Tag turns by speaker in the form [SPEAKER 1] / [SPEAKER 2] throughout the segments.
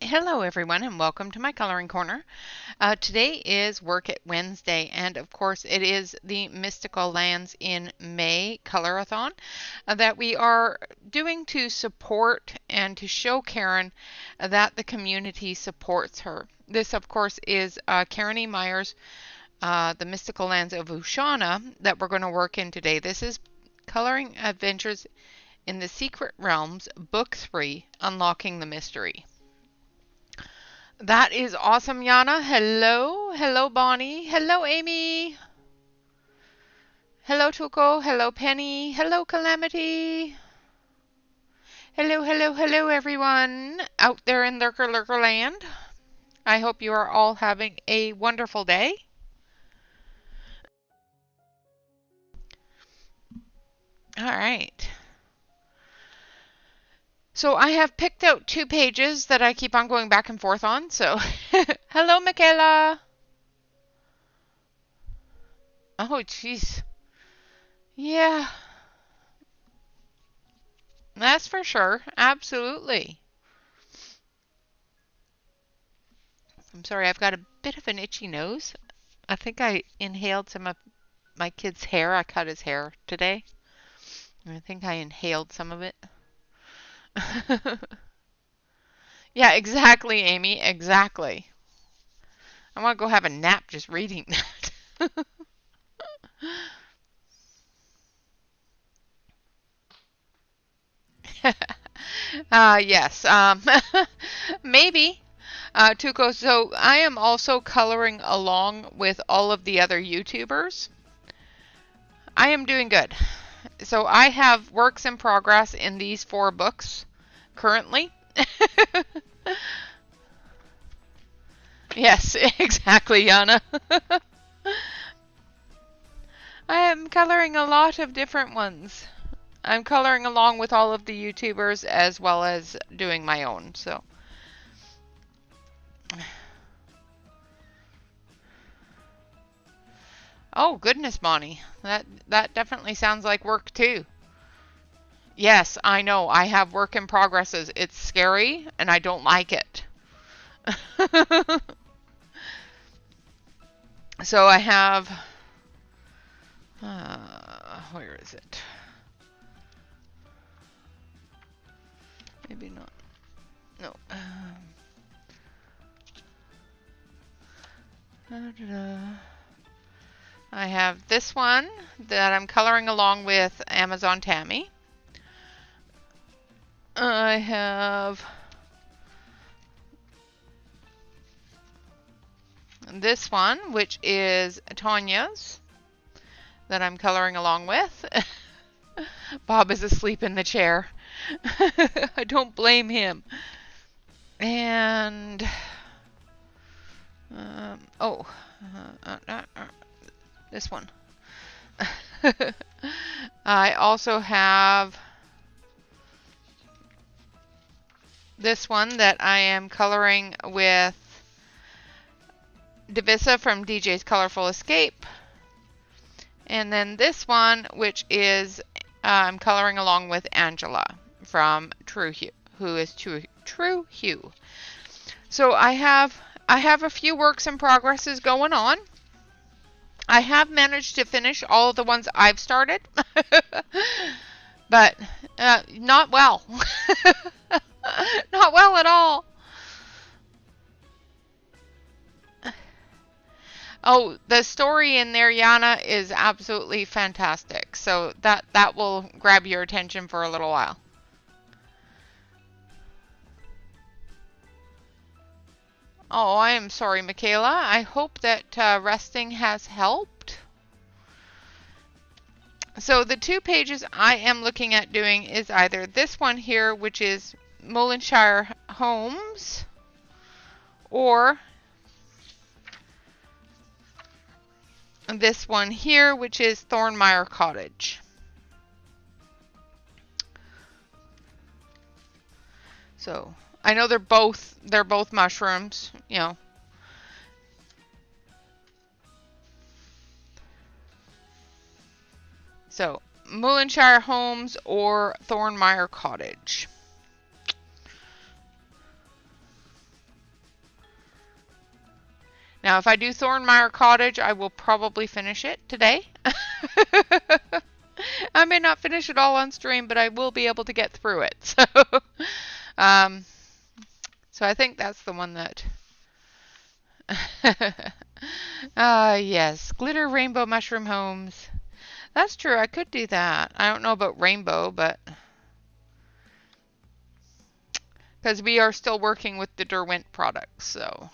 [SPEAKER 1] Hello everyone and welcome to my coloring corner. Today is Work It Wednesday, and of course it is the Mystical Lands in May colorathon that we are doing to support and to show Karen that the community supports her. This of course is Karen E. Meyer's The Mystical Lands of Ushana that we're going to work in today. This is Coloring Adventures in the Secret Realms, Book 3, Unlocking the Mystery. That is awesome, Yana. Hello. Hello, Bonnie. Hello, Amy. Hello, Tuko. Hello, Penny. Hello, Calamity. Hello, everyone out there in Lurker land. I hope you are all having a wonderful day. All right. So I have picked out 2 pages that I keep on going back and forth on. So, hello, Michaela. Oh, jeez. Yeah. That's for sure. Absolutely. I'm sorry, I've got a bit of an itchy nose. I think I inhaled some of my kid's hair. I cut his hair today. I think I inhaled some of it. Yeah, exactly, Amy. Exactly. I want to go have a nap just reading that. Yes. Maybe. Tuko, so I am also coloring along with all of the other YouTubers. I am doing good. So I have works in progress in these 4 books currently. Yes, exactly, Yana. I am coloring a lot of different ones. I'm coloring along with all of the YouTubers as well as doing my own, so. Oh, goodness, Bonnie. That definitely sounds like work too. Yes, I know. I have work in progresses. It's scary and I don't like it. So I have where is it? Maybe not. No. I have this one that I'm coloring along with Amazon Tammy. I have this one, which is Tanya's, that I'm coloring along with. Bob is asleep in the chair. I don't blame him. And this one. I also have this one that I am coloring with Divisa from DJ's Colorful Escape. And then this one, which is I'm coloring along with Angela from True Hue, who is True Hue. So I have a few works in progresses going on. I have managed to finish all of the ones I've started, but not well. Not well at all. Oh, the story in there, Yana, is absolutely fantastic. So that will grab your attention for a little while. Oh, I am sorry, Michaela. I hope that resting has helped. So the 2 pages I am looking at doing is either this one here, which is Mullenshire Homes, or this one here, which is Thornmeyer Cottage. So I know they're both mushrooms, you know. So Mullenshire Homes or Thornmeyer Cottage. Now, if I do Thornmeyer Cottage, I will probably finish it today. I may not finish it all on stream, but I will be able to get through it. So I think that's the one that... yes, glitter rainbow mushroom homes. That's true, I could do that. I don't know about rainbow, but... because we are still working with the Derwent products, so...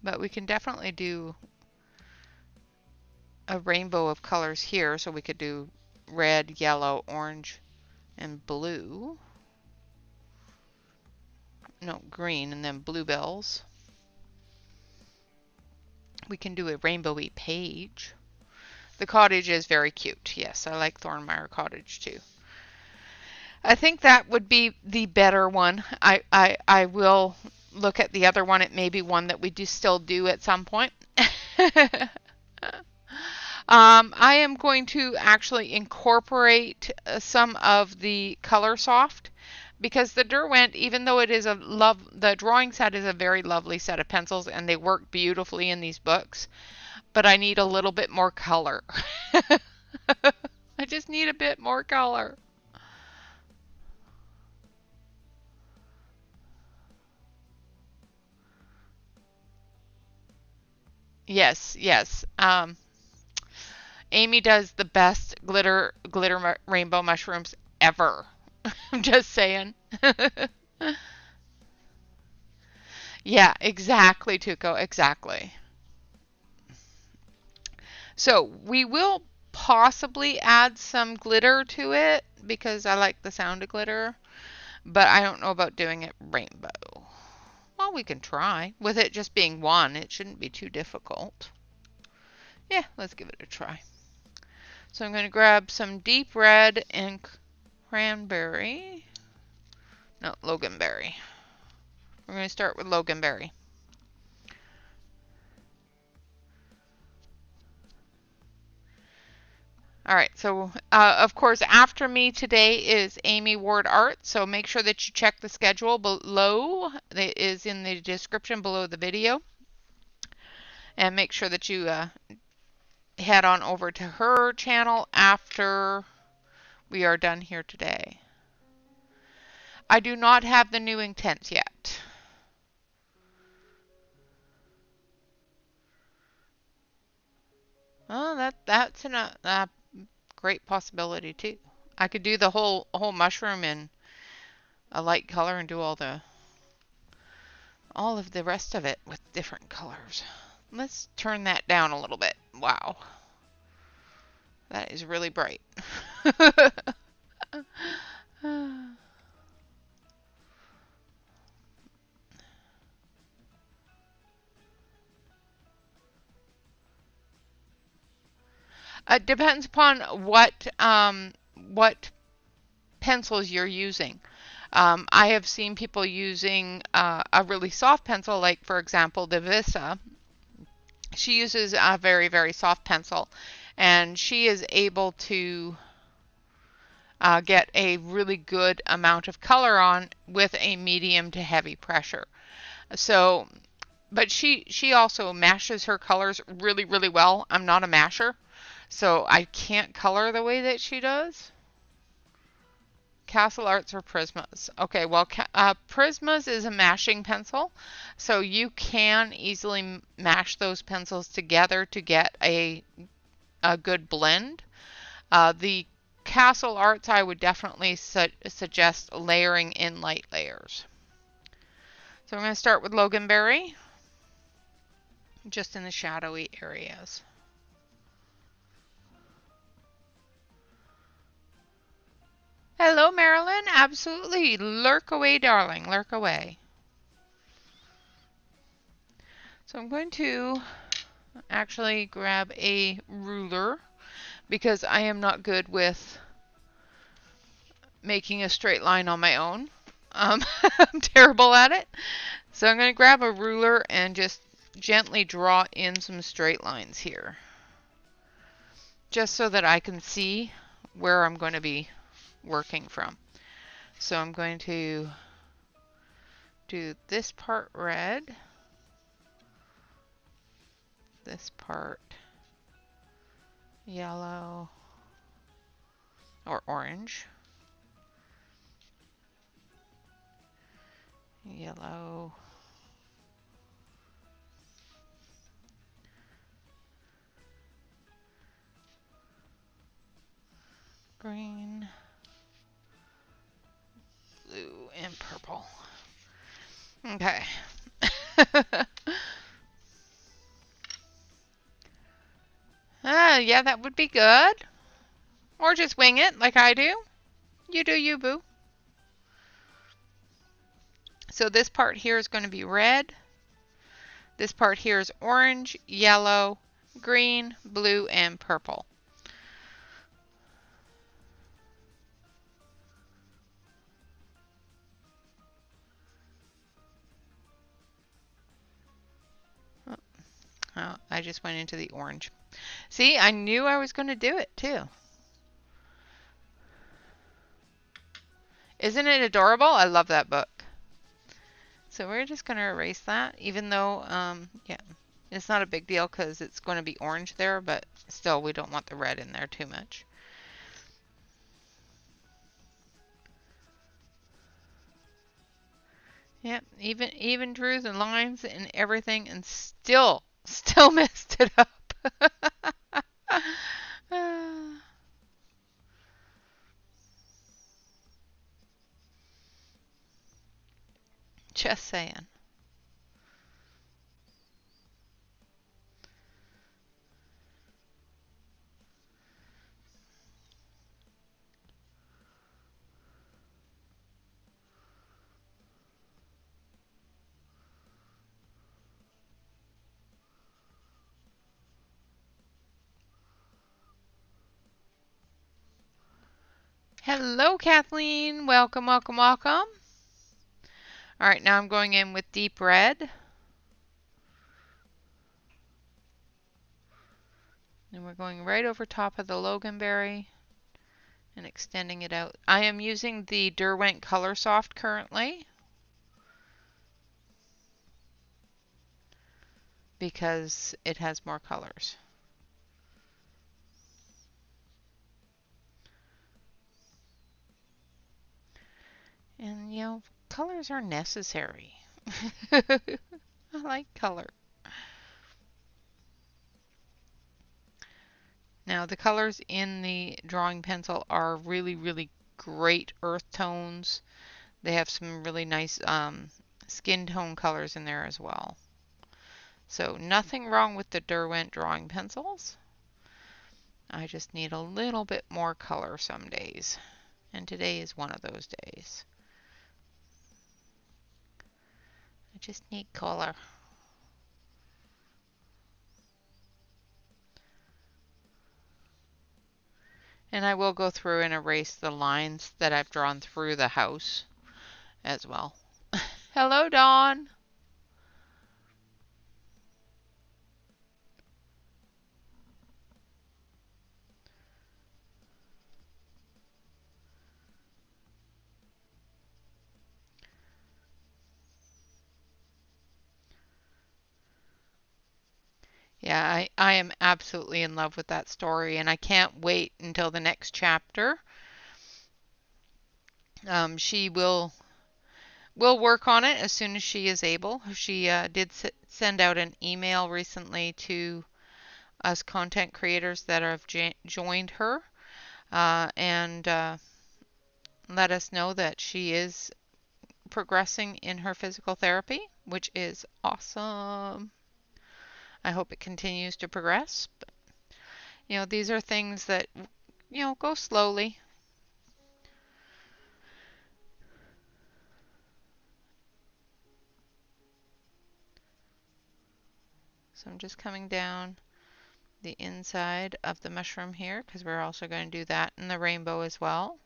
[SPEAKER 1] but we can definitely do a rainbow of colors here, so we could do red, yellow, orange, and blue. No, green, and then bluebells. We can do a rainbowy page. The cottage is very cute. Yes, I like Thornmeyer Cottage too. I think that would be the better one. I will look at the other one. It may be one that we still do at some point. I am going to actually incorporate some of the Color Soft, because the Derwent, even though it is the drawing set is a very lovely set of pencils and they work beautifully in these books, but I need a little bit more color. I just need a bit more color. Yes, yes. Amy does the best glitter rainbow mushrooms ever. I'm just saying. Yeah, exactly, Tuco, exactly. So we will possibly add some glitter to it because I like the sound of glitter, but I don't know about doing it rainbow. Well, we can try. With it just being one, it shouldn't be too difficult. Yeah, let's give it a try. So I'm going to grab some deep red and cranberry. No, loganberry. We're going to start with loganberry. All right, so of course after me today is Amy Ward Art, so make sure that you check the schedule below. It is in the description below the video. And make sure that you head on over to her channel after we are done here today. I do not have the new intents yet. Oh, that's a great possibility too. I could do the whole mushroom in a light color and do all of the rest of it with different colors. Let's turn that down a little bit. Wow. That is really bright. It depends upon what pencils you're using. I have seen people using a really soft pencil, like for example the Vista. She uses a very, very soft pencil, and she is able to get a really good amount of color on with a medium to heavy pressure. So, but she also mashes her colors really, really well. I'm not a masher, so I can't color the way that she does. Castle Arts or Prismas? Okay, well, Prismas is a mashing pencil, so you can easily mash those pencils together to get a good blend. The Castle Arts, I would definitely suggest layering in light layers. So I'm going to start with Loganberry, just in the shadowy areas. Hello, Marilyn. Absolutely. Lurk away, darling. Lurk away. So I'm going to actually grab a ruler because I am not good with making a straight line on my own. I'm terrible at it. So I'm going to grab a ruler and just gently draw in some straight lines here, just so that I can see where I'm going to be working from. So I'm going to do this part red, this part yellow or orange, yellow, green, blue, and purple. Okay. Yeah, that would be good. Or just wing it like I do. You do you, boo. So this part here is going to be red. This part here is orange, yellow, green, blue, and purple. Oh, I just went into the orange. See, I knew I was going to do it too. Isn't it adorable? I love that book. So we're just going to erase that, even though, yeah, it's not a big deal because it's going to be orange there, but still we don't want the red in there too much. Yep, even drew the lines and everything and still messed it up. Just saying. Hello, Kathleen. Welcome, welcome, welcome. All right, now I'm going in with deep red. And we're going right over top of the loganberry and extending it out. I am using the Derwent Color Soft currently because it has more colors. And, you know, colors are necessary. I like color. Now, the colors in the drawing pencil are really, really great earth tones. They have some really nice skin tone colors in there as well. So nothing wrong with the Derwent drawing pencils. I just need a little bit more color some days. And today is one of those days. I just need color. And I will go through and erase the lines that I've drawn through the house as well. Hello, Dawn. Yeah, I am absolutely in love with that story, and I can't wait until the next chapter. She will work on it as soon as she is able. She did send out an email recently to us content creators that have joined her and let us know that she is progressing in her physical therapy, which is awesome. I hope it continues to progress. But, you know, these are things that, you know, go slowly. So I'm just coming down the inside of the mushroom here because we're also going to do that in the rainbow as well.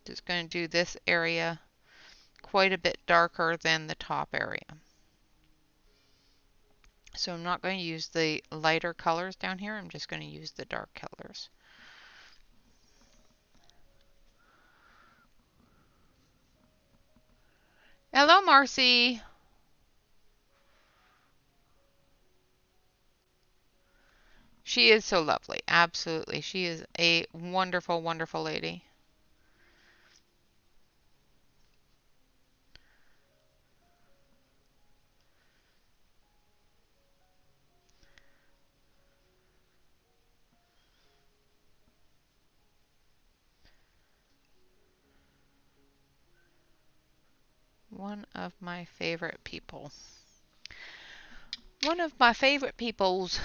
[SPEAKER 1] Just going to do this area quite a bit darker than the top area. So I'm not going to use the lighter colors down here. I'm just going to use the dark colors. Hello, Marcy. She is so lovely. Absolutely. She is a wonderful, wonderful lady. One of my favorite people. One of my favorite peoples.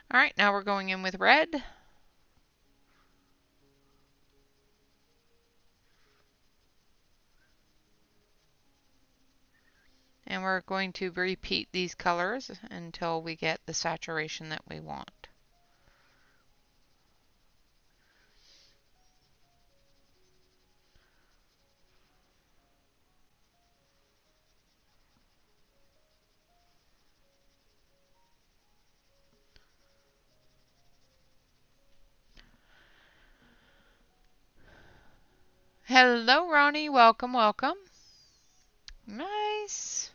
[SPEAKER 1] All right, now we're going in with red. And we're going to repeat these colors until we get the saturation that we want. Hello, Ronnie. Welcome, welcome. Nice.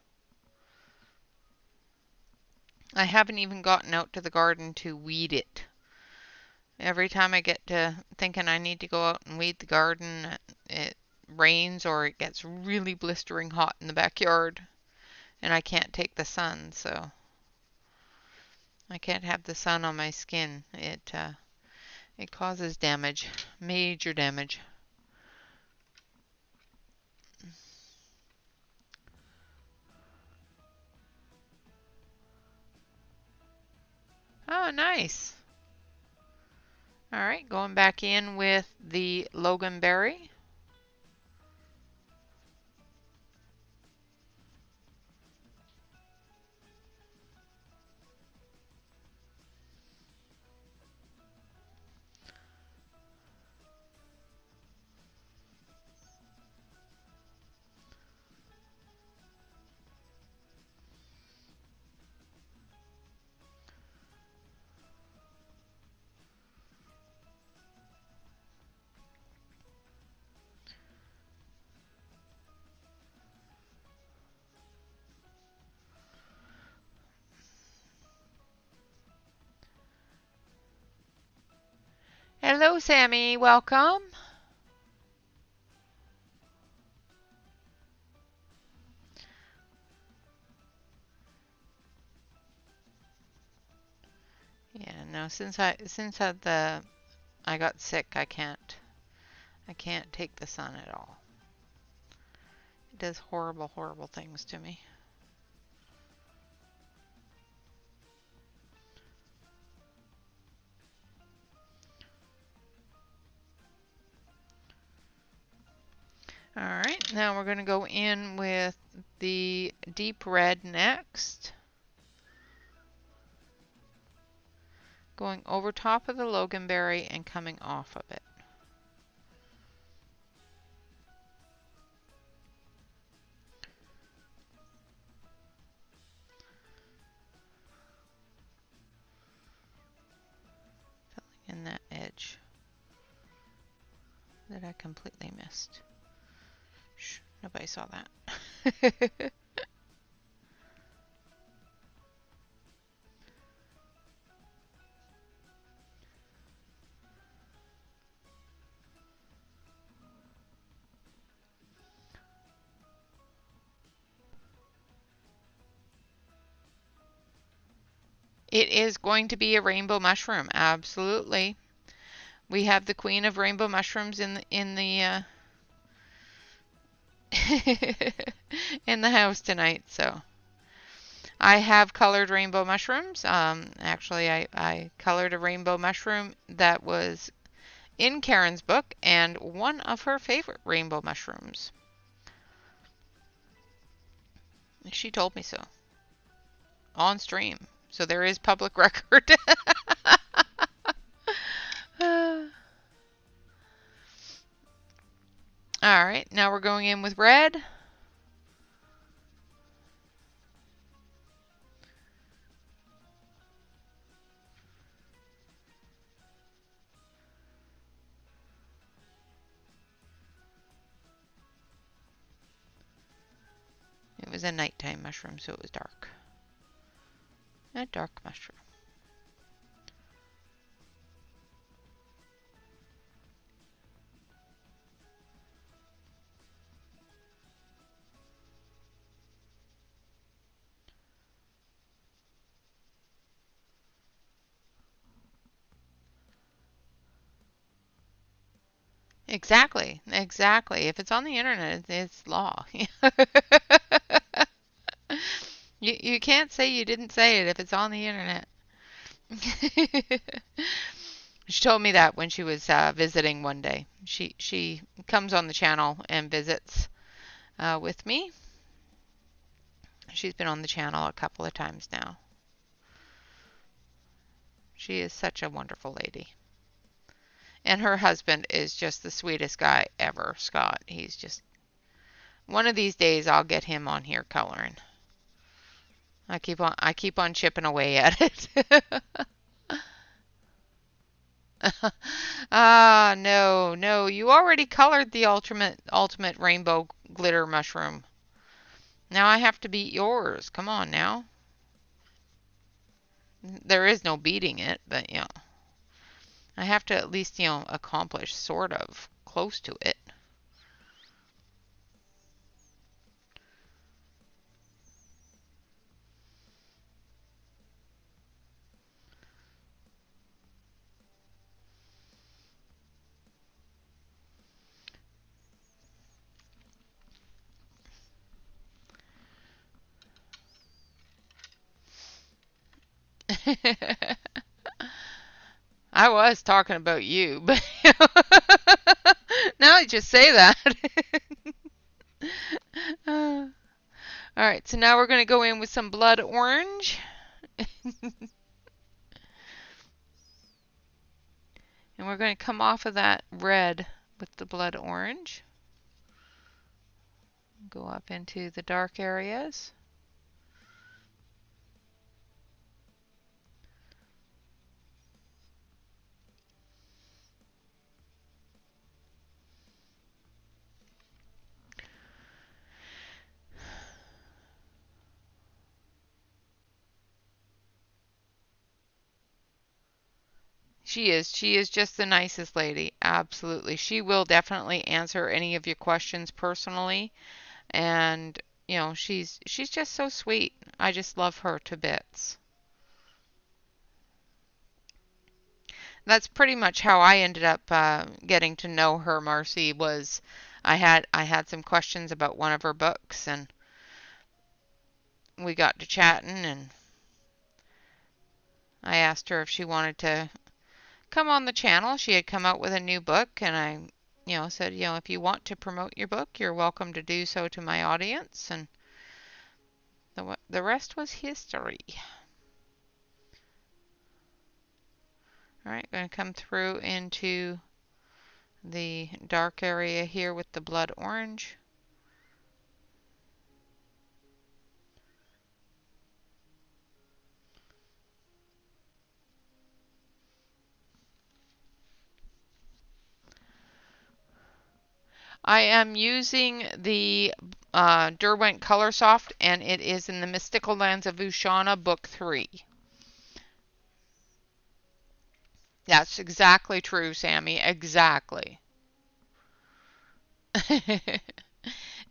[SPEAKER 1] I haven't even gotten out to the garden to weed it. Every time I get to thinking I need to go out and weed the garden, it rains or it gets really blistering hot in the backyard and I can't take the sun, so I can't have the sun on my skin. It causes damage, major damage. Oh, nice. All right, going back in with the loganberry. Hello, Sammy. Welcome. Yeah, no, since I got sick, I can't take the sun at all. It does horrible, horrible things to me. All right, now we're going to go in with the deep red next. Going over top of the loganberry and coming off of it. Filling in that edge that I completely missed. Shh, nobody saw that. It is going to be a rainbow mushroom, absolutely. We have the queen of rainbow mushrooms in the in the house tonight, so I have colored rainbow mushrooms. Actually, I colored a rainbow mushroom that was in Karen's book and one of her favorite rainbow mushrooms. She told me so on stream, so there is public record. All right, now we're going in with red. It was a nighttime mushroom, so it was dark. A dark mushroom. Exactly, exactly. If it's on the internet, it's law. You can't say you didn't say it if it's on the internet. She told me that when she was visiting one day. She comes on the channel and visits with me. She's been on the channel a couple of times now. She is such a wonderful lady. And her husband is just the sweetest guy ever, Scott. He's just, one of these days I'll get him on here coloring. I keep on chipping away at it. Ah, no, no, you already colored the ultimate rainbow glitter mushroom. Now I have to beat yours. Come on now. There is no beating it, but I have to at least, accomplish sort of close to it. I was talking about you, but now I just say that. All right, so now we're going to go in with some blood orange. And we're going to come off of that red with the blood orange. Go up into the dark areas. She is just the nicest lady. Absolutely. She will definitely answer any of your questions personally. And, she's just so sweet. I just love her to bits. That's pretty much how I ended up getting to know her, Marcy, was I had some questions about one of her books and we got to chatting and I asked her if she wanted to come on the channel. She had come out with a new book and I said, if you want to promote your book, you're welcome to do so to my audience, and the rest was history. All right, going to come through into the dark area here with the blood orange. I am using the Derwent Color Soft, and it is in the Mystical Lands of Ushana, Book 3. That's exactly true, Sammy. Exactly.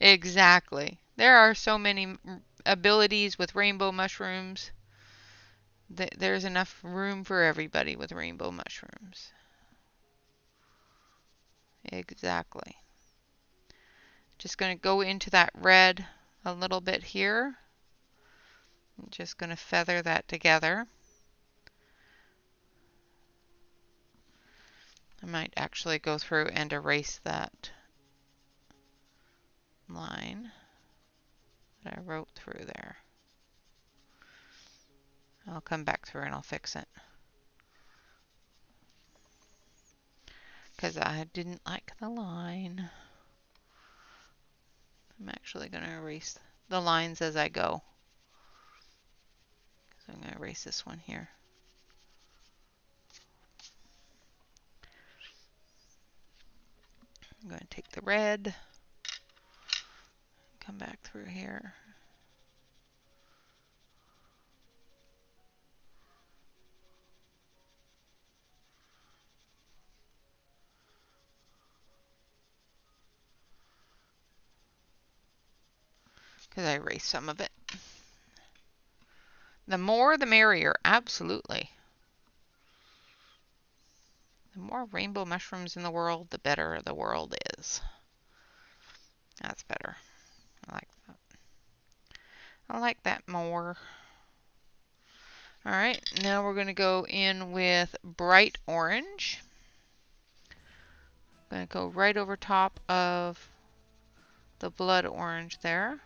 [SPEAKER 1] Exactly. There are so many abilities with rainbow mushrooms. There's enough room for everybody with rainbow mushrooms. Exactly. Just going to go into that red a little bit here. I'm just going to feather that together. I might actually go through and erase that line that I wrote through there. I'll come back through and I'll fix it, because I didn't like the line. I'm actually going to erase the lines as I go. So I'm going to erase this one here. I'm going to take the red, come back through here. Because I erased some of it. The more the merrier, absolutely. The more rainbow mushrooms in the world, the better the world is. That's better. I like that. I like that more. Alright, now we're going to go in with bright orange. I'm going to go right over top of the blood orange there.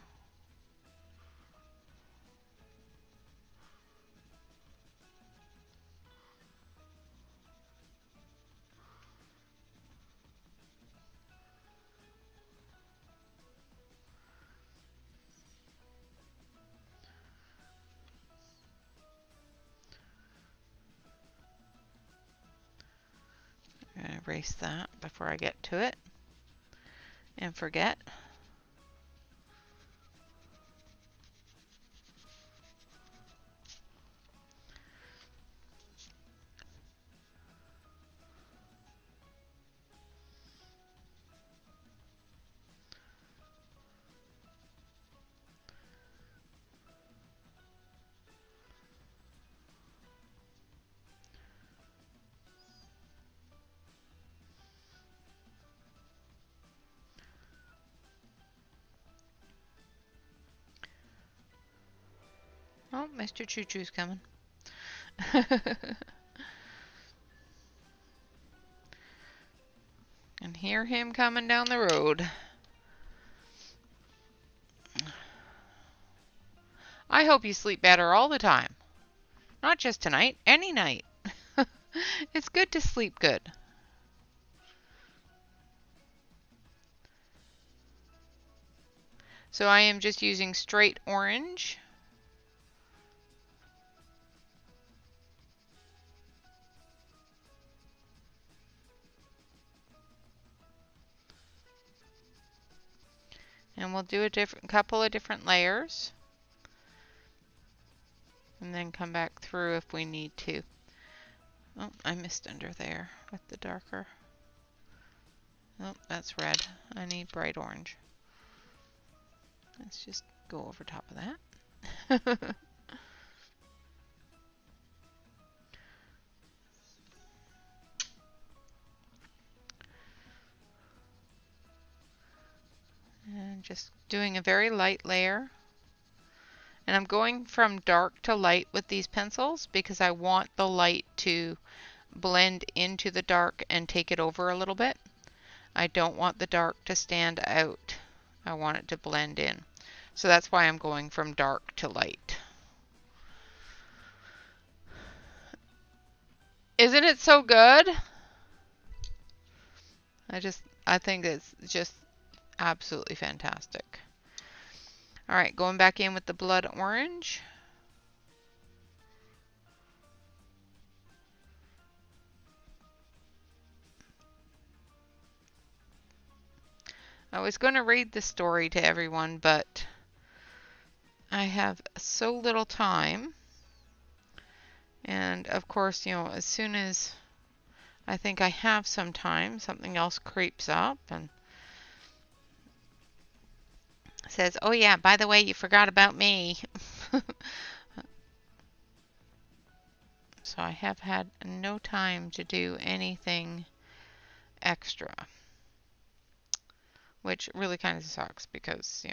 [SPEAKER 1] I'm going to erase that before I get to it and forget. Oh, Mr. Choo Choo's coming. And hear him coming down the road. I hope you sleep better all the time. Not just tonight, any night. It's good to sleep good. So I am just using straight orange. And we'll do a couple of different layers. And then come back through if we need to. Oh, I missed under there with the darker. Oh, that's red. I need bright orange. Let's just go over top of that. And just doing a very light layer. And I'm going from dark to light with these pencils because I want the light to blend into the dark and take it over a little bit. I don't want the dark to stand out. I want it to blend in. So that's why I'm going from dark to light. Isn't it so good? I think it's just absolutely fantastic. All right, going back in with the blood orange. I was going to read the story to everyone, but I have so little time. And of course, as soon as I think I have some time, something else creeps up and says, "Oh yeah, by the way, you forgot about me." So I have had no time to do anything extra, which really kind of sucks because,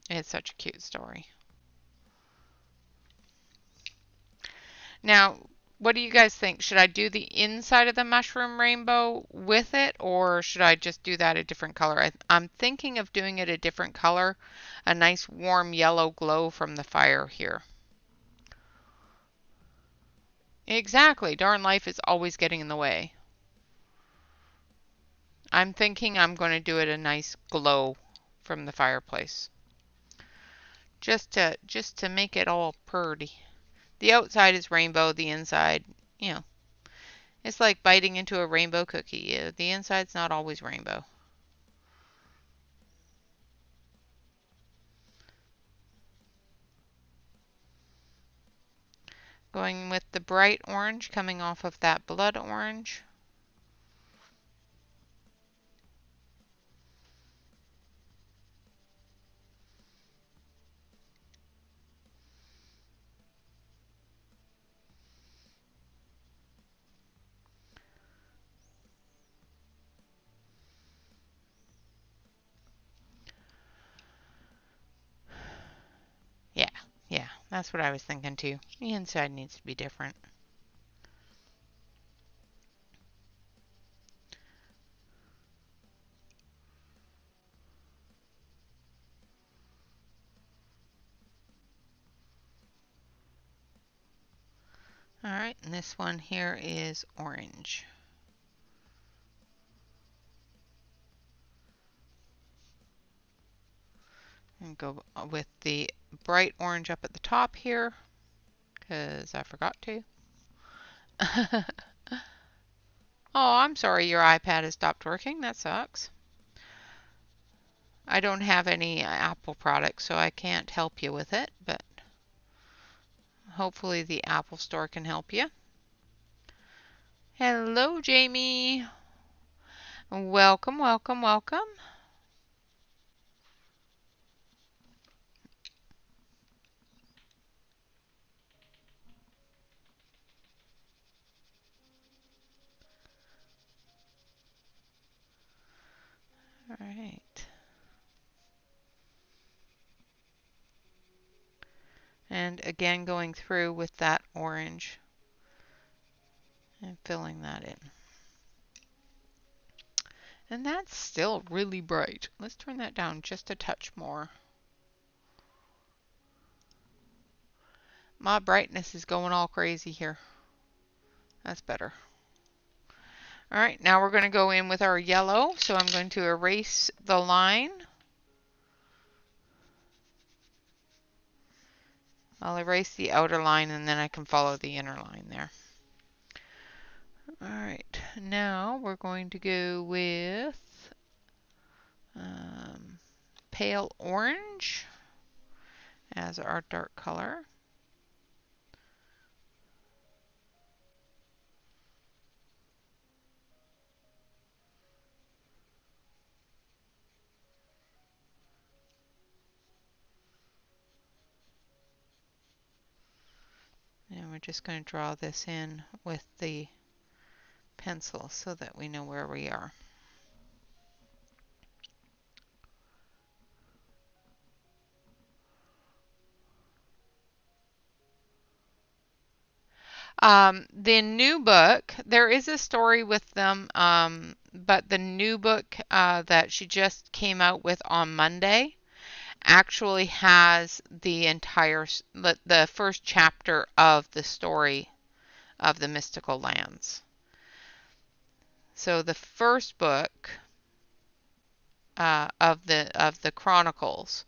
[SPEAKER 1] it's such a cute story. Now, What do you guys think? Should I do the inside of the mushroom rainbow with it, or should I just do that a different color? I'm thinking of doing it a different color, a nice warm yellow glow from the fire here. Exactly. Darn life is always getting in the way. I'm thinking I'm going to do it a nice glow from the fireplace. Just to make it all pretty. The outside is rainbow, the inside, you know, it's like biting into a rainbow cookie. The inside's not always rainbow. Going with the bright orange coming off of that blood orange. Yeah, yeah, that's what I was thinking too. The inside needs to be different. All right, and this one here is orange. And go with the bright orange up at the top here, because I forgot to. Oh, I'm sorry your iPad has stopped working. That sucks. I don't have any Apple products, so I can't help you with it, but hopefully the Apple Store can help you. Hello, Jamie. Welcome, welcome, welcome. All right. And again, going through with that orange and filling that in. And that's still really bright. Let's turn that down just a touch more. My brightness is going all crazy here. That's better. All right, now we're going to go in with our yellow. So I'm going to erase the line. I'll erase the outer line and then I can follow the inner line there. All right, now we're going to go with pale orange as our dark color. And we're just going to draw this in with the pencil so that we know where we are. The new book, there is a story with them, but the new book that she just came out with on Monday actually has the entire, the first chapter of the story of the mystical lands. So the first book of the Chronicles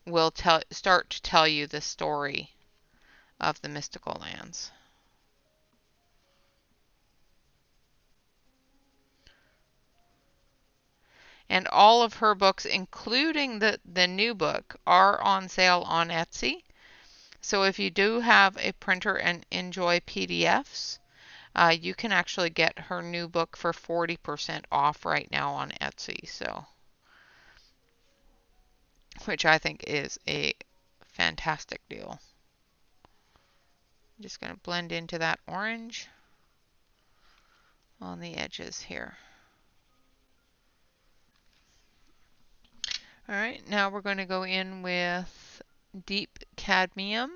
[SPEAKER 1] will start to tell you the story of the mystical lands. And all of her books, including the new book, are on sale on Etsy. So if you do have a printer and enjoy PDFs, you can actually get her new book for 40% off right now on Etsy. So, which I think is a fantastic deal. I'm just going to blend into that orange on the edges here. All right, now we're going to go in with deep cadmium.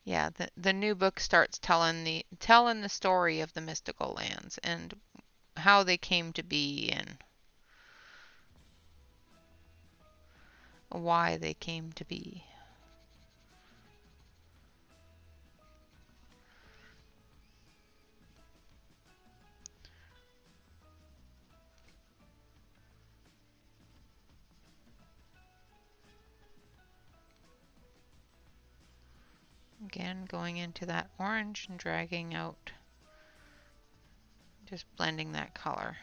[SPEAKER 1] Yeah, the new book starts telling the story of the mystical lands and how they came to be and why they came to be. Again, going into that orange and dragging out, just blending that color.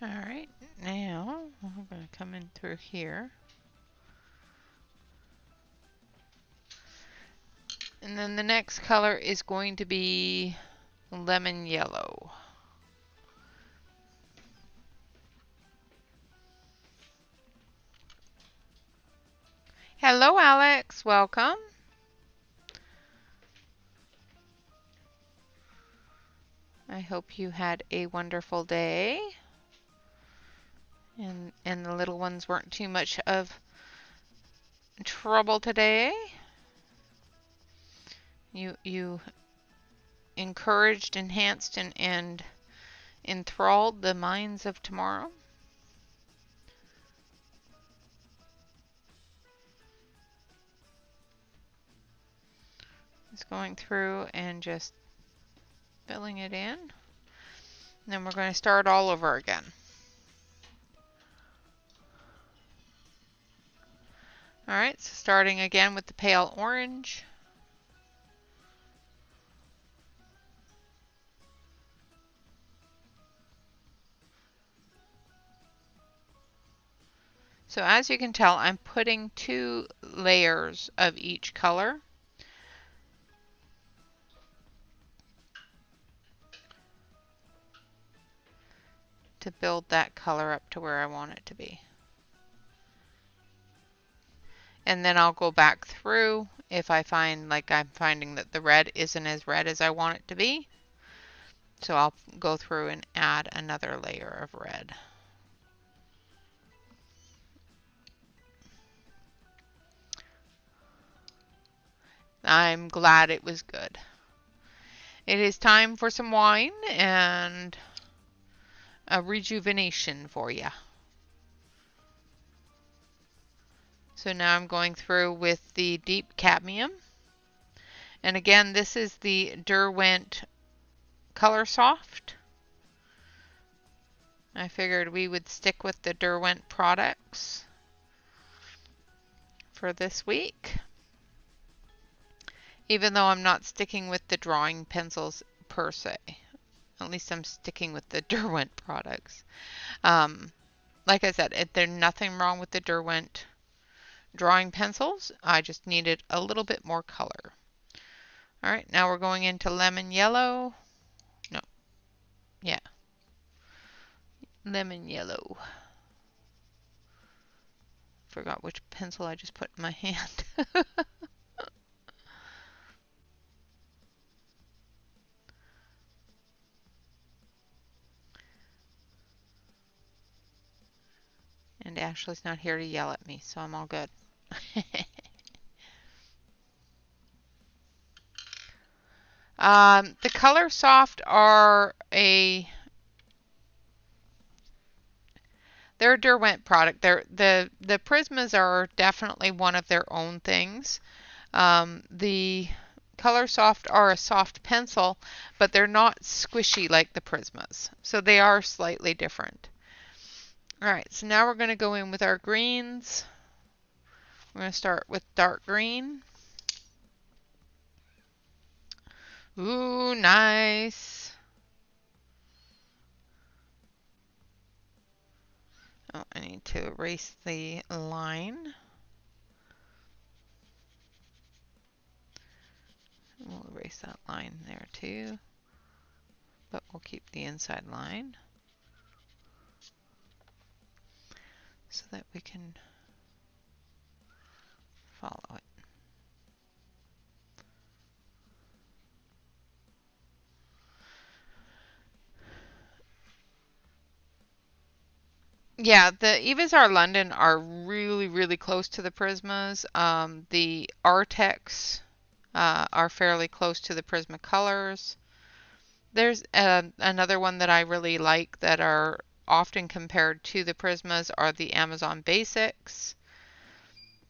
[SPEAKER 1] Alright, now I'm going to come in through here. And then the next color is going to be lemon yellow. Hello, Alex. Welcome. I hope you had a wonderful day. And the little ones weren't too much of trouble today. You encouraged, enhanced, and enthralled the minds of tomorrow. Just going through and just filling it in. And then we're going to start all over again. Alright, so starting again with the pale orange. So as you can tell, I'm putting 2 layers of each color. To build that color up to where I want it to be. And then I'll go back through if I find, like I'm finding that the red isn't as red as I want it to be. So I'll go through and add another layer of red. I'm glad it was good. It is time for some wine and a rejuvenation for you. So now I'm going through with the deep cadmium. And again, this is the Derwent Color Soft. I figured we would stick with the Derwent products for this week. Even though I'm not sticking with the drawing pencils per se. At least I'm sticking with the Derwent products. Like I said, there's nothing wrong with the Derwent drawing pencils. I just needed a little bit more color. Alright, now we're going into lemon yellow. No. Yeah. Lemon yellow. Forgot which pencil I just put in my hand. And Ashley's not here to yell at me, so I'm all good. The Color Soft are they're a Derwent product. The Prismas are definitely one of their own things. The Color Soft are a soft pencil, but they're not squishy like the Prismas. So they are slightly different. Alright, so now we're going to go in with our greens. We're going to start with dark green. Ooh, nice. Oh, I need to erase the line. We'll erase that line there too, but we'll keep the inside line so that we can follow it. Yeah, the Evas R London are really, really close to the Prismas. The Artex are fairly close to the Prismacolors. There's another one that I really like that are often compared to the Prismas are the Amazon Basics.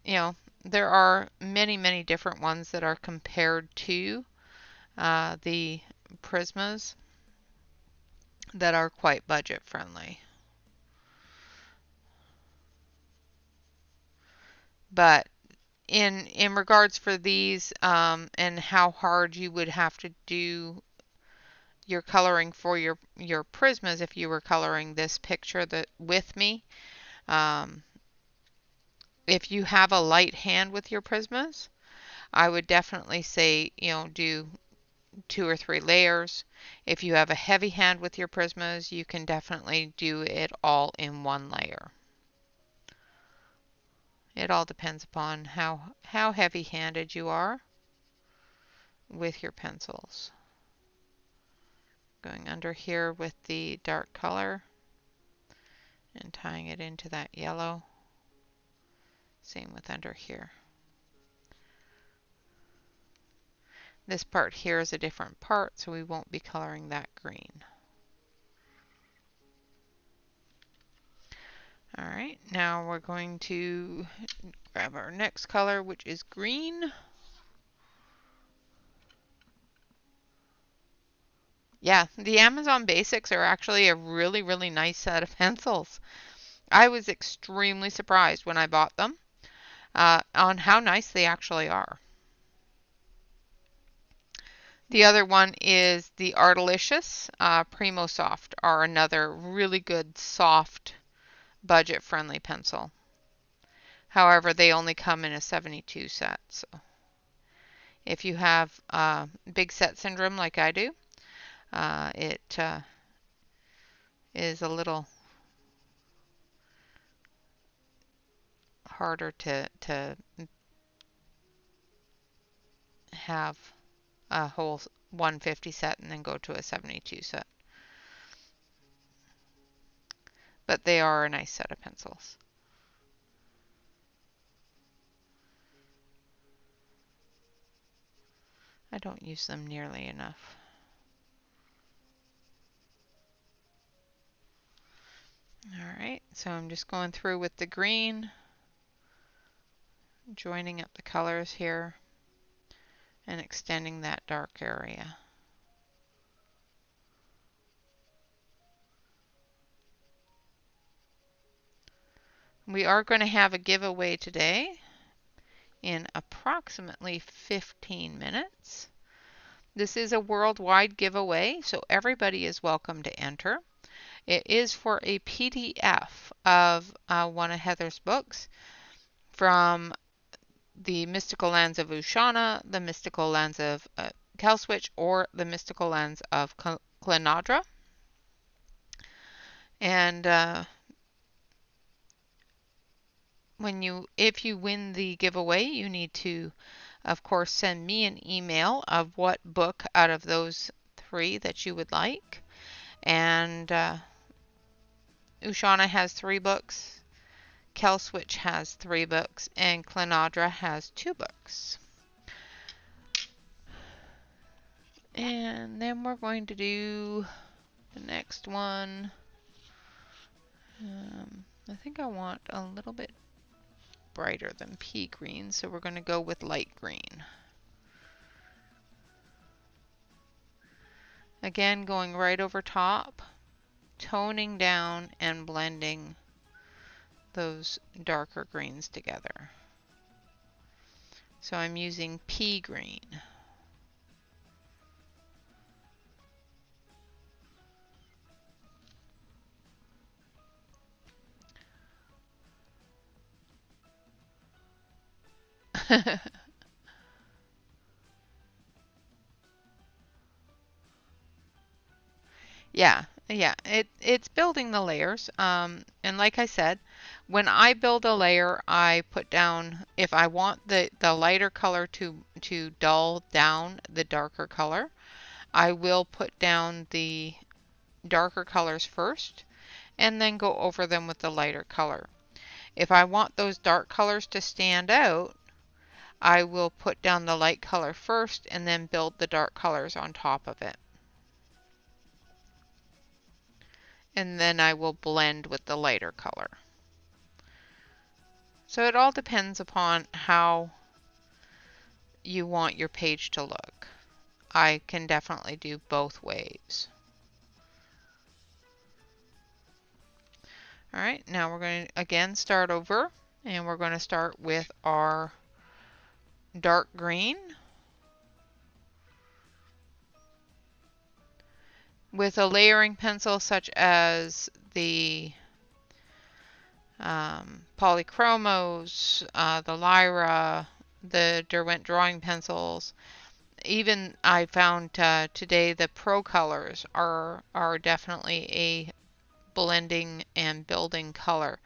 [SPEAKER 1] You know, there are many, many different ones that are compared to the Prismas that are quite budget friendly. But in regards for these and how hard you would have to do your coloring for your Prismas if you were coloring this picture that with me, um, if you have a light hand with your Prismas, I would definitely say, you know, do 2 or 3 layers. If you have a heavy hand with your Prismas, you can definitely do it all in 1 layer. It all depends upon how heavy-handed you are with your pencils. Going under here with the dark color and tying it into that yellow. Same with under here. This part here is a different part, so we won't be coloring that green. Alright, now we're going to grab our next color, which is green. Yeah, the Amazon Basics are actually a really, really nice set of pencils. I was extremely surprised when I bought them on how nice they actually are. The other one is the Artilicious Primo Soft are another really good soft budget-friendly pencil. However, they only come in a 72 set. So if you have big set syndrome like I do, it is a little harder to have a whole 150 set and then go to a 72 set. But they are a nice set of pencils. I don't use them nearly enough. Alright, so I'm just going through with the green, joining up the colors here, and extending that dark area. We are going to have a giveaway today in approximately 15 minutes. This is a worldwide giveaway, so everybody is welcome to enter. It is for a PDF of one of Heather's books from the Mystical Lands of Ushana, the Mystical Lands of Kelswitch, or the Mystical Lands of Clenadra. And if you win the giveaway, you need to, of course, send me an email of what book out of those 3 that you would like. And Ushana has 3 books, Kelswitch has 3 books, and Clenadra has 2 books. And then we're going to do the next one. I think I want a little bit brighter than pea green, so we're going to go with light green. Again, going right over top, toning down and blending those darker greens together. So I'm using pea green. Yeah, yeah. It's building the layers. And like I said, when I build a layer, I put down, if I want the lighter color to dull down the darker color, I will put down the darker colors first and then go over them with the lighter color. If I want those dark colors to stand out, I will put down the light color first and then build the dark colors on top of it. And then I will blend with the lighter color. So it all depends upon how you want your page to look. I can definitely do both ways. All right, now we're going to again start over, and we're going to start with our dark green. With a layering pencil such as the Polychromos, the Lyra, the Derwent drawing pencils. Even I found today the Pro Colors are definitely a blending and building color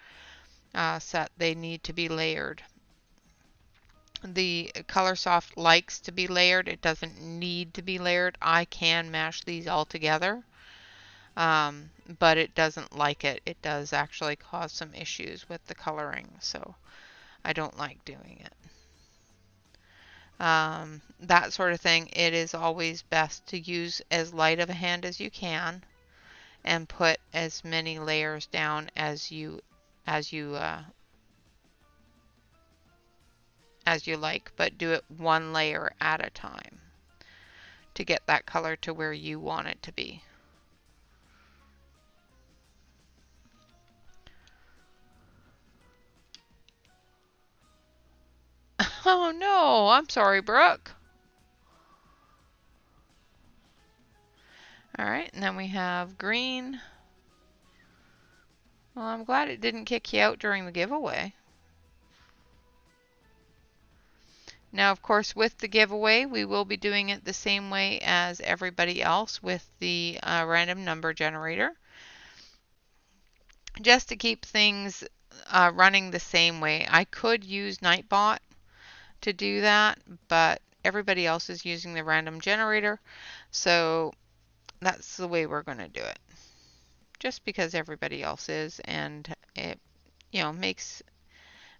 [SPEAKER 1] set. They need to be layered. The Colorsoft likes to be layered. It doesn't need to be layered. I can mash these all together, but it doesn't like it. It does actually cause some issues with the coloring, so I don't like doing it. That sort of thing, it is always best to use as light of a hand as you can and put as many layers down as you like, but do it one layer at a time to get that color to where you want it to be. Oh no, I'm sorry, Brooke. All right, and then we have green. Well, I'm glad it didn't kick you out during the giveaway. Now, of course, with the giveaway, we will be doing it the same way as everybody else with the random number generator, just to keep things running the same way. I could use Nightbot to do that, but everybody else is using the random generator, so that's the way we're going to do it. Just because everybody else is, and it,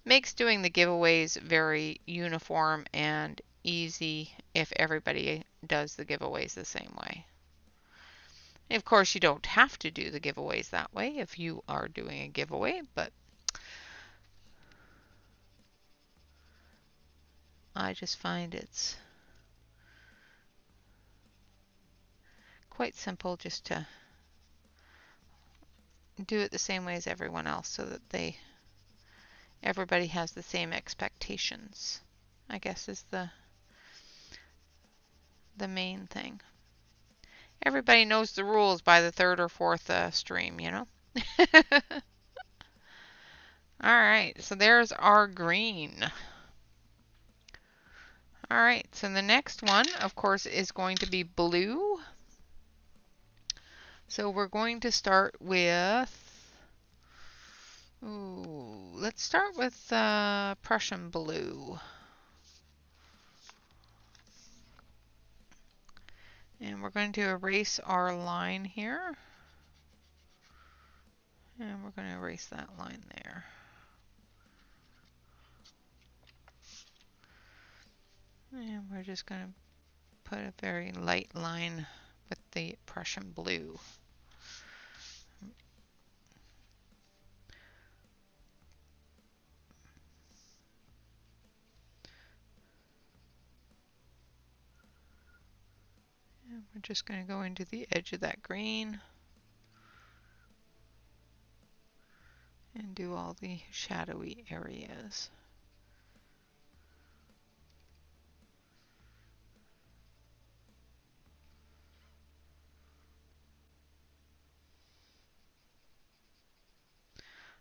[SPEAKER 1] makes doing the giveaways very uniform and easy if everybody does the giveaways the same way. Of course, you don't have to do the giveaways that way if you are doing a giveaway, but I just find it's quite simple just to do it the same way as everyone else so that everybody has the same expectations, I guess, is the main thing. Everybody knows the rules by the third or fourth stream, you know? All right, so there's our green. All right, so the next one, of course, is going to be blue. So we're going to start with, let's start with Prussian blue. And we're going to erase our line here. And we're going to erase that line there. And we're just going to put a very light line with the Prussian blue. And we're just going to go into the edge of that green and do all the shadowy areas.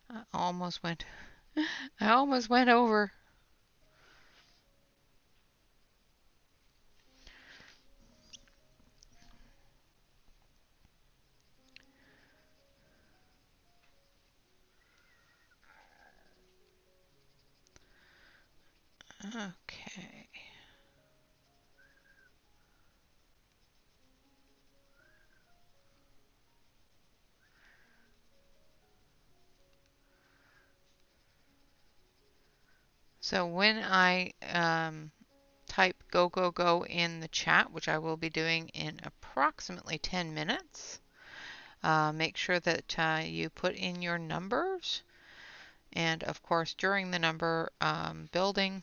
[SPEAKER 1] I almost went over. Okay. So when I type go, go, go in the chat, which I will be doing in approximately 10 minutes, make sure that you put in your numbers. And of course, during the number building,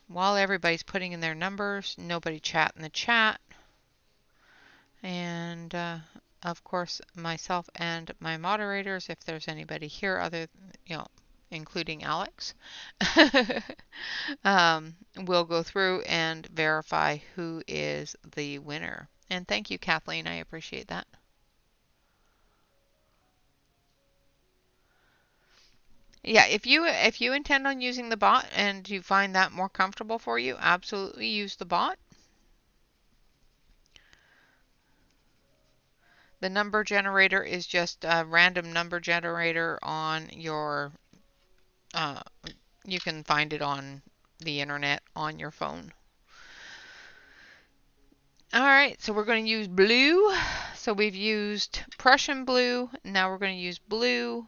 [SPEAKER 1] while everybody's putting in their numbers, nobody chat in the chat. And of course, myself and my moderators, if there's anybody here other, including Alex, we'll go through and verify who is the winner. And thank you, Kathleen. I appreciate that. Yeah, if you intend on using the bot and you find that more comfortable for you, absolutely use the bot. The number generator is just a random number generator on your, you can find it on the internet on your phone. All right, so we're going to use blue. So we've used Prussian blue. Now we're going to use blue.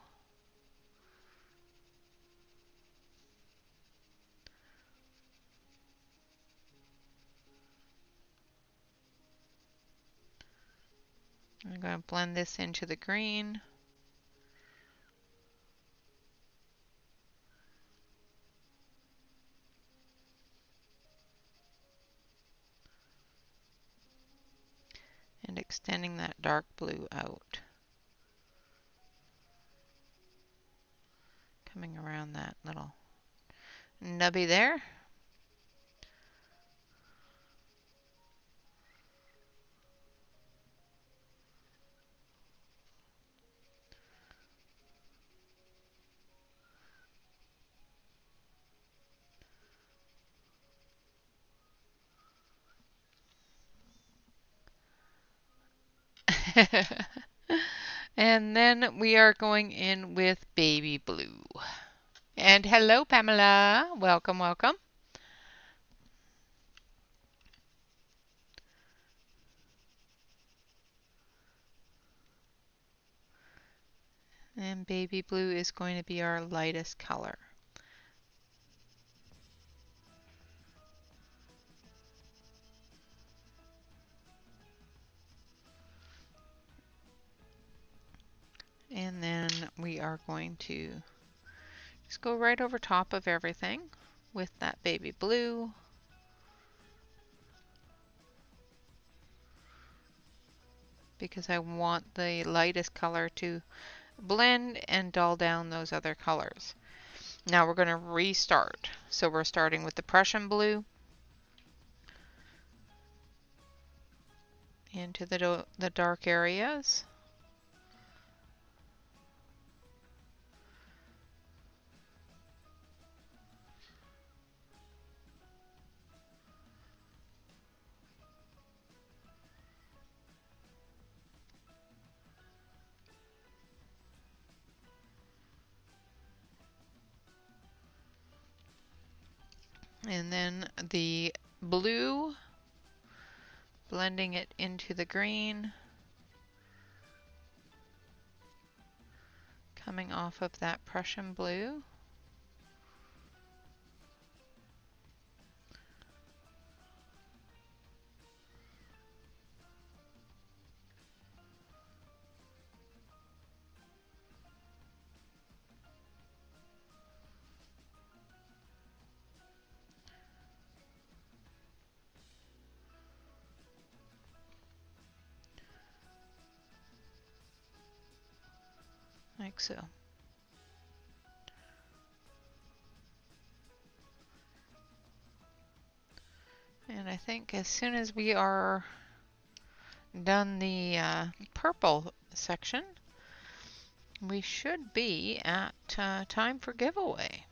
[SPEAKER 1] I'm going to blend this into the green. And extending that dark blue out. Coming around that little nubby there. And then we are going in with baby blue. And hello, Pamela. Welcome, welcome. And baby blue is going to be our lightest color. And then we are going to just go right over top of everything with that baby blue. Because I want the lightest color to blend and dull down those other colors. Now we're going to restart. So we're starting with the Prussian blue into the dark areas. And then the blue, blending it into the green, coming off of that Prussian blue. Like so. And I think as soon as we are done the purple section, we should be at time for giveaway.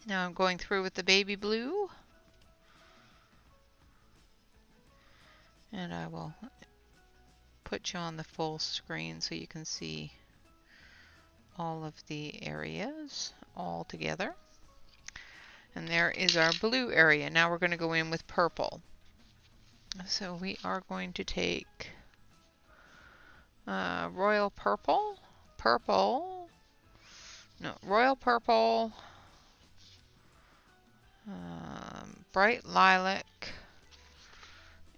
[SPEAKER 1] Now I'm going through with the baby blue. And I will put you on the full screen so you can see all of the areas all together. And there is our blue area. Now we're going to go in with purple. So we are going to take royal purple, royal purple, bright lilac,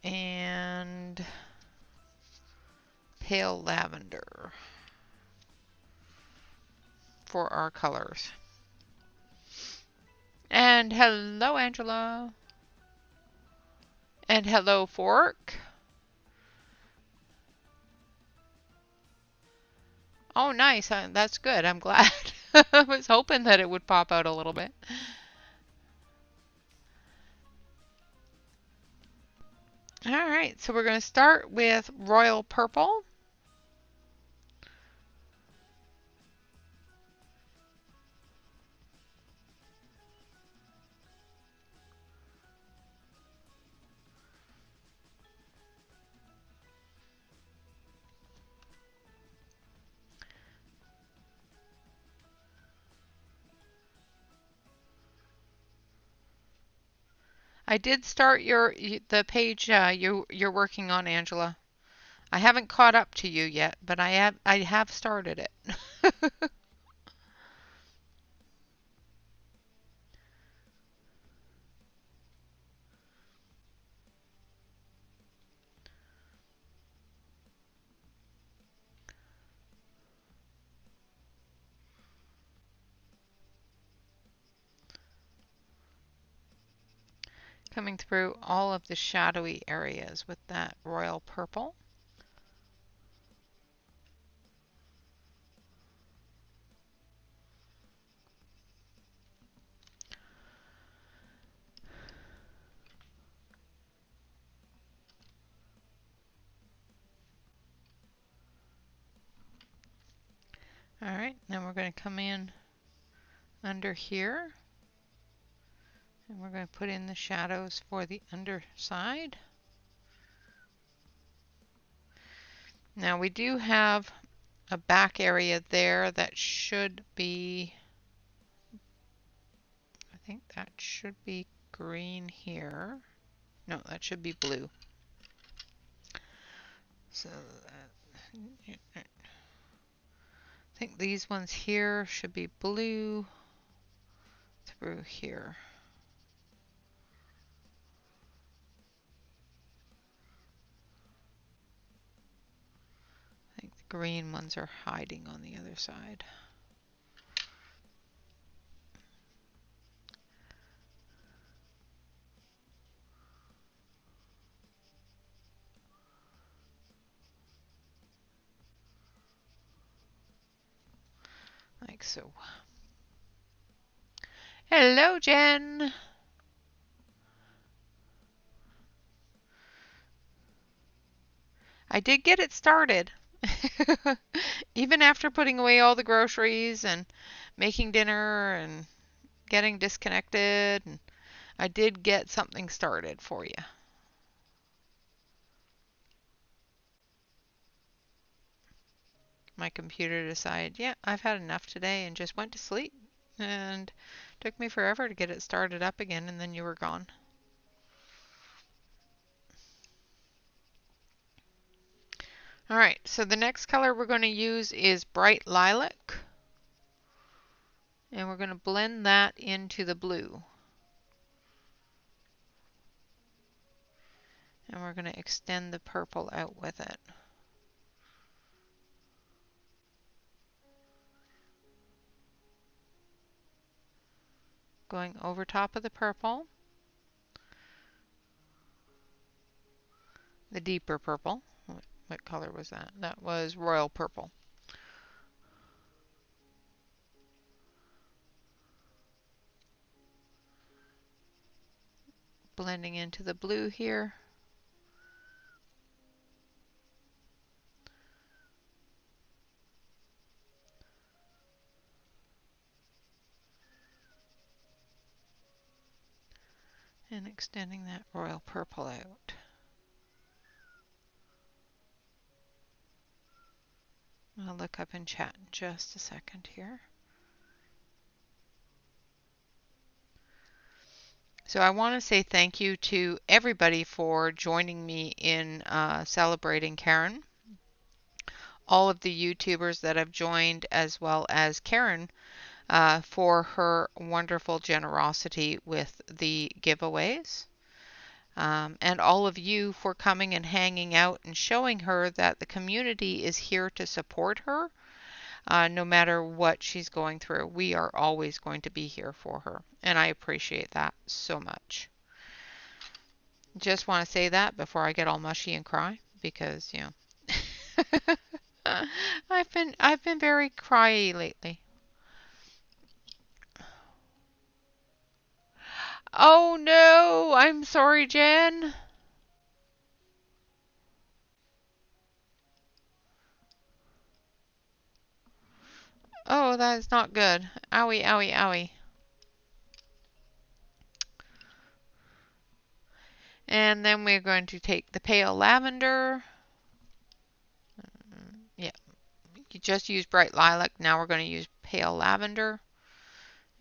[SPEAKER 1] and pale lavender for our colors. And hello, Angela. And hello, Fork. Oh, nice. That's good. I'm glad. I was hoping that it would pop out a little bit. All right, so we're going to start with royal purple. I did start the page you're working on, Angela. I haven't caught up to you yet, but I have started it. Coming through all of the shadowy areas with that royal purple. All right, now we're going to come in under here, and we're going to put in the shadows for the underside. Now we do have a back area there that should be, I think that should be green here. No, that should be blue. So I think these ones here should be blue through here. I think the green ones are hiding on the other side. Like so. Hello, Jen. I did get it started. Even after putting away all the groceries and making dinner and getting disconnected, and I did get something started for you. My computer decided, yeah, I've had enough today, and just went to sleep. And it took me forever to get it started up again, and then you were gone. All right, so the next color we're going to use is bright lilac. And we're going to blend that into the blue. And we're going to extend the purple out with it. Going over top of the purple. The deeper purple. What color was that? That was royal purple. Blending into the blue here. And extending that royal purple out. I'll look up in chat in just a second here. So I want to say thank you to everybody for joining me in celebrating Karen. All of the YouTubers that have joined, as well as Karen, for her wonderful generosity with the giveaways. And all of you for coming and hanging out and showing her that the community is here to support her, no matter what she's going through. We are always going to be here for her, and I appreciate that so much. Just want to say that before I get all mushy and cry, because, you know, I've been very cryy lately. Oh no, I'm sorry, Jen. Oh, that is not good. Owie, owie, owie. And then we're going to take the pale lavender. Yeah, you just used bright lilac. Now we're going to use pale lavender.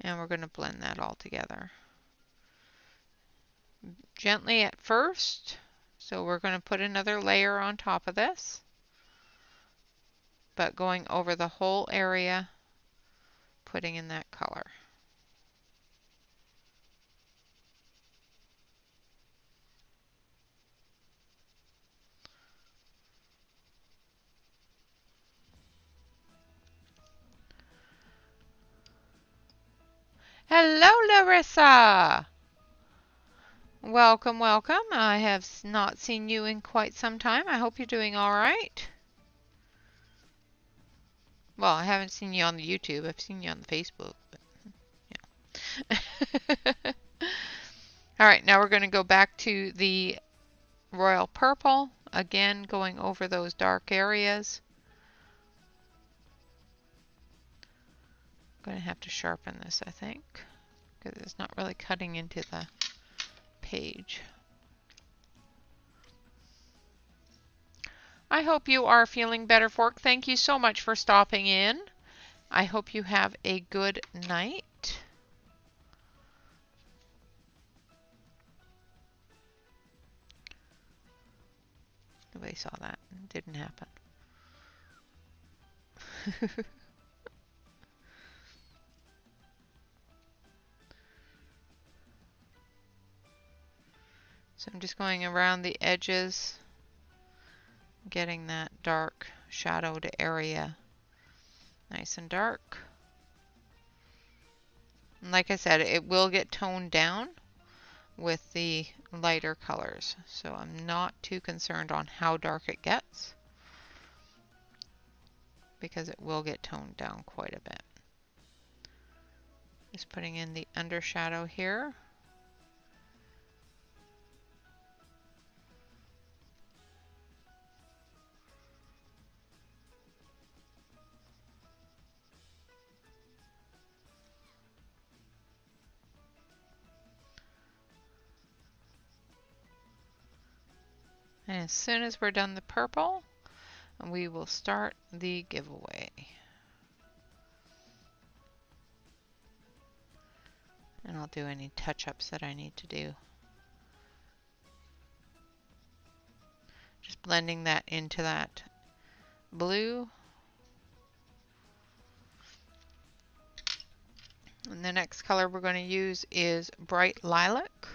[SPEAKER 1] And we're going to blend that all together. Gently at first. So we're going to put another layer on top of this. But going over the whole area, putting in that color. Hello, Larissa! Welcome, welcome. I have not seen you in quite some time. I hope you're doing all right. Well, I haven't seen you on the YouTube. I've seen you on the Facebook. But, yeah. All right, now we're going to go back to the royal purple. Again, going over those dark areas. I'm going to have to sharpen this, I think, because it's not really cutting into the page. I hope you are feeling better, Fork. Thank you so much for stopping in. I hope you have a good night. Nobody saw that. It didn't happen. So I'm just going around the edges, getting that dark shadowed area nice and dark. And like I said, it will get toned down with the lighter colors. So I'm not too concerned on how dark it gets, because it will get toned down quite a bit. Just putting in the undershadow here. And as soon as we're done the purple, we will start the giveaway. And I'll do any touch-ups that I need to do. Just blending that into that blue. And the next color we're going to use is bright lilac.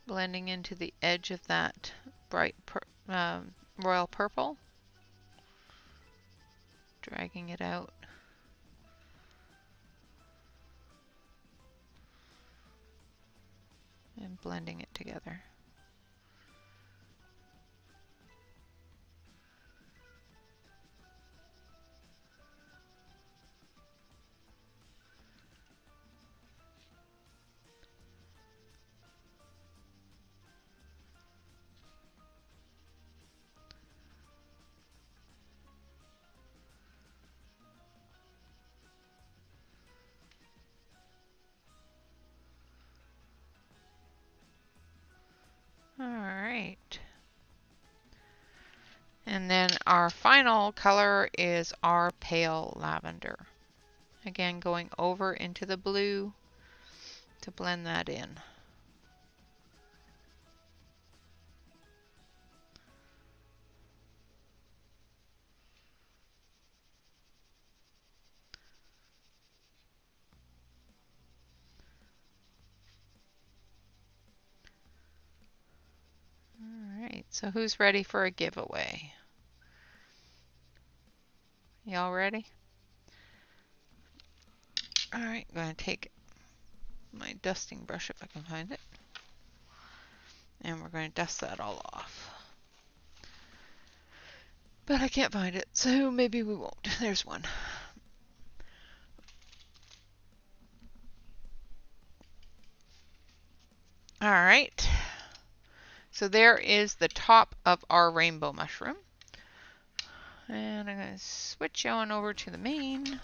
[SPEAKER 1] Blending into the edge of that bright royal purple. Dragging it out. And blending it together. Alright. And then our final color is our pale lavender. Again, going over into the blue to blend that in. Alright, so who's ready for a giveaway? Y'all ready? Alright, I'm going to take my dusting brush if I can find it. And we're going to dust that all off. But I can't find it, so maybe we won't. There's one. Alright, so there is the top of our rainbow mushroom. And I'm going to switch on over to the main.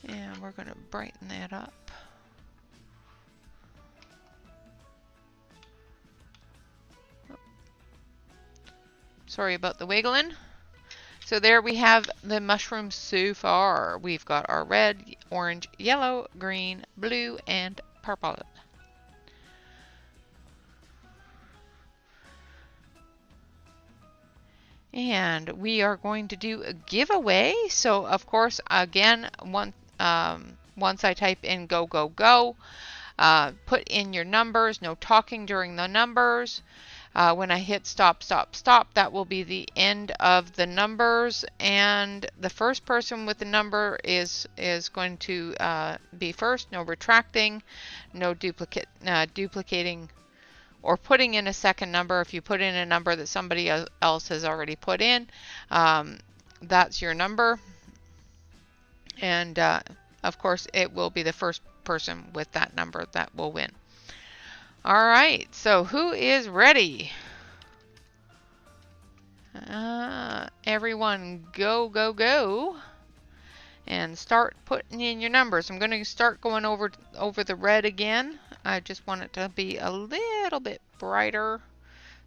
[SPEAKER 1] And we're going to brighten that up. Sorry about the wiggling. So there we have the mushrooms so far. We've got our red, orange, yellow, green, blue, and purple. And we are going to do a giveaway. So of course, again, once I type in go, go, go, put in your numbers, no talking during the numbers. When I hit stop, stop, stop, that will be the end of the numbers, and the first person with the number is going to be first. No retracting, no duplicating or putting in a second number. If you put in a number that somebody else has already put in, that's your number. And of course, it will be the first person with that number that will win. All right, so who is ready? Everyone go, go, go. And start putting in your numbers. I'm going to start going over the red again. I just want it to be a little bit brighter.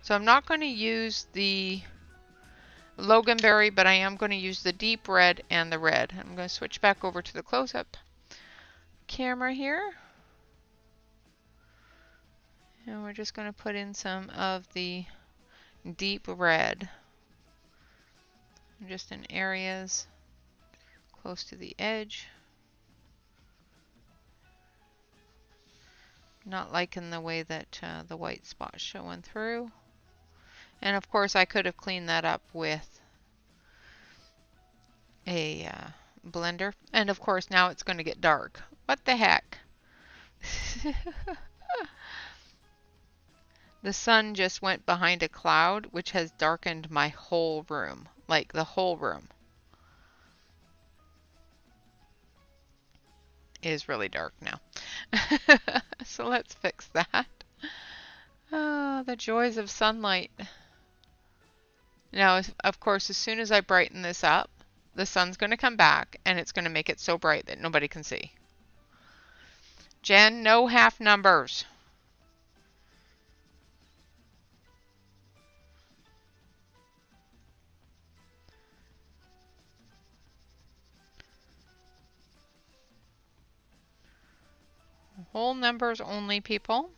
[SPEAKER 1] So I'm not going to use the Loganberry, but I am going to use the deep red and the red. I'm going to switch back over to the close-up camera here. And we're just going to put in some of the deep red. Just in areas close to the edge. Not liking the way that the white spot's showing through. And of course I could have cleaned that up with a blender. And of course now it's going to get dark. What the heck? The sun just went behind a cloud, which has darkened my whole room. Like the whole room is really dark now. So let's fix that. Oh, the joys of sunlight. Now, of course, as soon as I brighten this up, the sun's going to come back and it's going to make it so bright that nobody can see. Jen, no half numbers. Whole numbers only, people.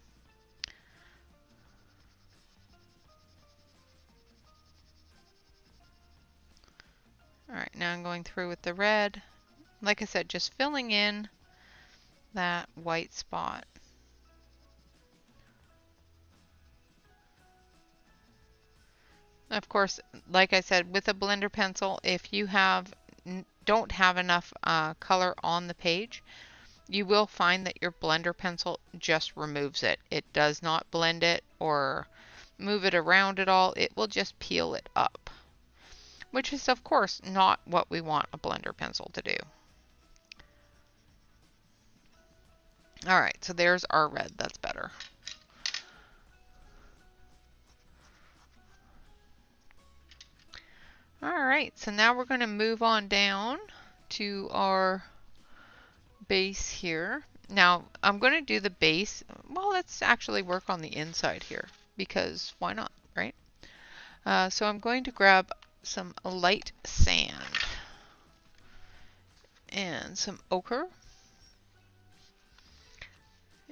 [SPEAKER 1] Alright, now I'm going through with the red. Like I said, just filling in that white spot. Of course, like I said, with a blender pencil, if you don't have enough color on the page, you will find that your blender pencil just removes it. It does not blend it or move it around at all. It will just peel it up, which is of course not what we want a blender pencil to do. All right, so there's our red. That's better. All right, so now we're going to move on down to our base here. Now I'm going to do the base. Well, let's actually work on the inside here because why not, right? So I'm going to grab some light sand. and some ochre.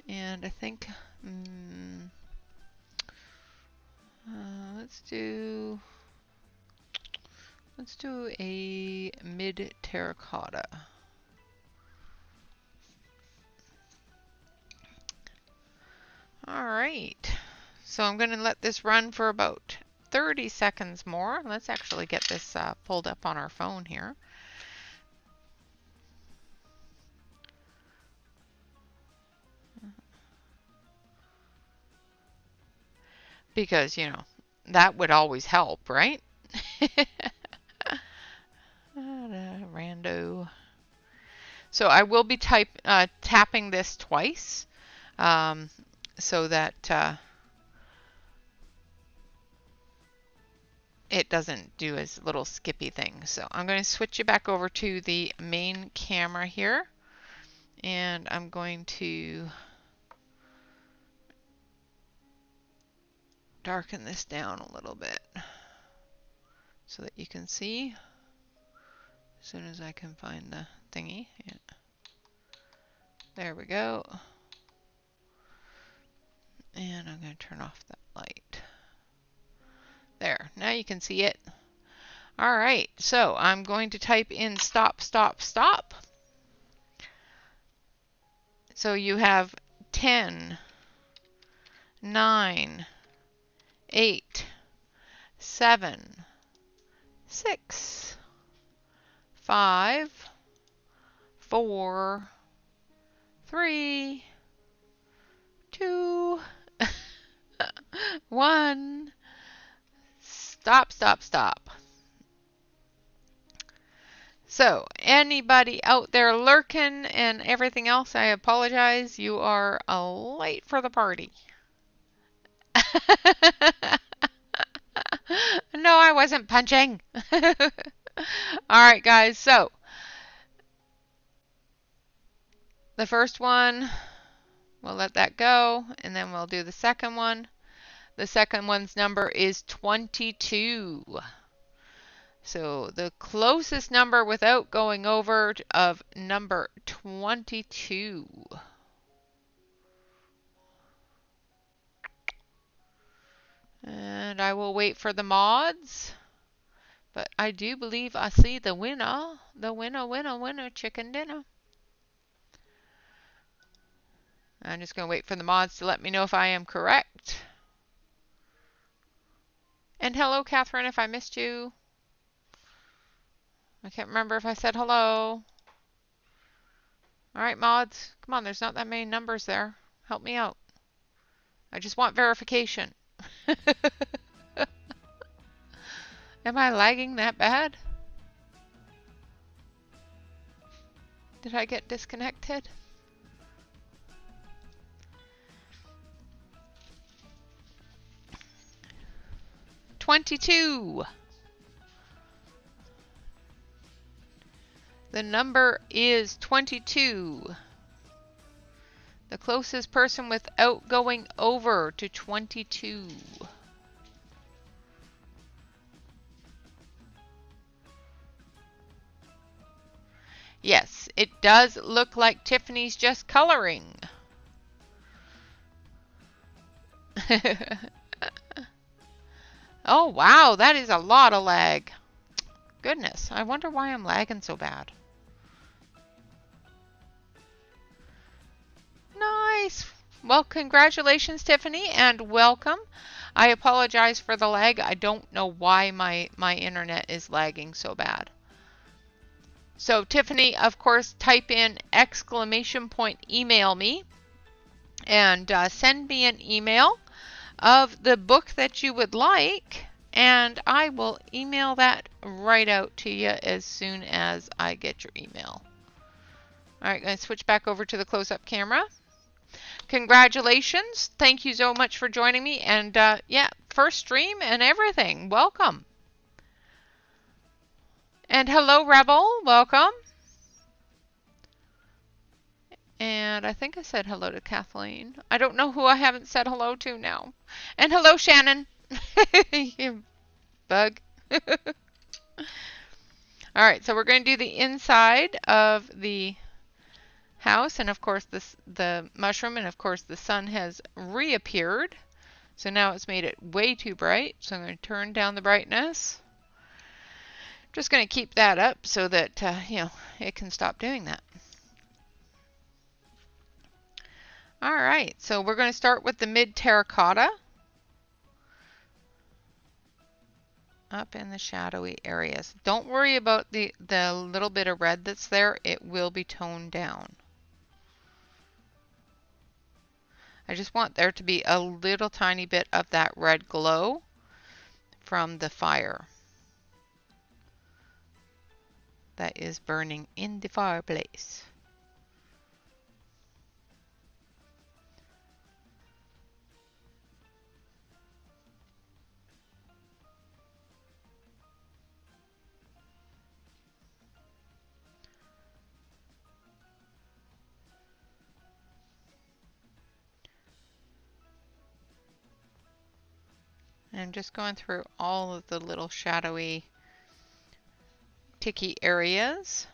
[SPEAKER 1] And I think, let's do a mid terracotta. All right, so I'm going to let this run for about 30 seconds more. Let's actually get this pulled up on our phone here. Because, you know, that would always help, right? Rando. So I will be tapping this twice so that it doesn't do its little skippy thing. So I'm going to switch it back over to the main camera here, and I'm going to darken this down a little bit so that you can see as soon as I can find the thingy. Yeah. There we go. And I'm going to turn off that light. There, now you can see it. All right, so I'm going to type in stop, stop, stop. So you have 10, 9, 8, 7, 6, 5, 4, 3, 2, 1. Stop, stop, stop. So, anybody out there lurking and everything else, I apologize. You are late for the party. No, I wasn't punching. All right, guys. So, the first one, we'll let that go, and then we'll do the second one. The second one's number is 22. So the closest number without going over of number 22. And I will wait for the mods. But I do believe I see the winner. The winner, chicken dinner. I'm just going to wait for the mods to let me know if I am correct. And hello, Catherine, if I missed you. I can't remember if I said hello. All right, mods. Come on, there's not that many numbers there. Help me out. I just want verification. Am I lagging that bad? Did I get disconnected? $22. The number is 22. The closest person without going over to 22. Yes, it does look like Tiffany's just coloring. Oh, wow, that is a lot of lag. Goodness, I wonder why I'm lagging so bad. Nice. Well, congratulations, Tiffany, and welcome. I apologize for the lag. I don't know why my internet is lagging so bad. So, Tiffany, of course, type in ! email me and send me an email of the book that you would like, and I will email that right out to you as soon as I get your email. All right, going to switch back over to the close-up camera. Congratulations. Thank you so much for joining me. And yeah, first stream and everything. Welcome. And hello, Rebel. Welcome. And I think I said hello to Kathleen. I don't know who I haven't said hello to now. And hello, Shannon. You bug. All right, so we're going to do the inside of the house, and of course the mushroom, and of course the sun has reappeared. So now it's made it way too bright. So I'm going to turn down the brightness. Just going to keep that up so that it can stop doing that. All right, so we're going to start with the mid terracotta up in the shadowy areas. Don't worry about the little bit of red that's there. It will be toned down. I just want there to be a little tiny bit of that red glow from the fire that is burning in the fireplace. I'm just going through all of the little shadowy ticky areas.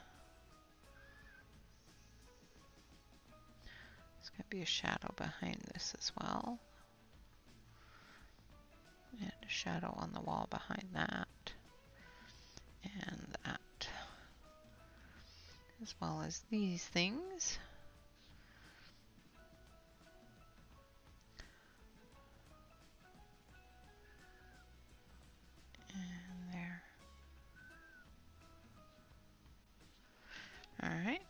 [SPEAKER 1] There's going to be a shadow behind this as well. And a shadow on the wall behind that. And that. As well as these things. And there. Alright.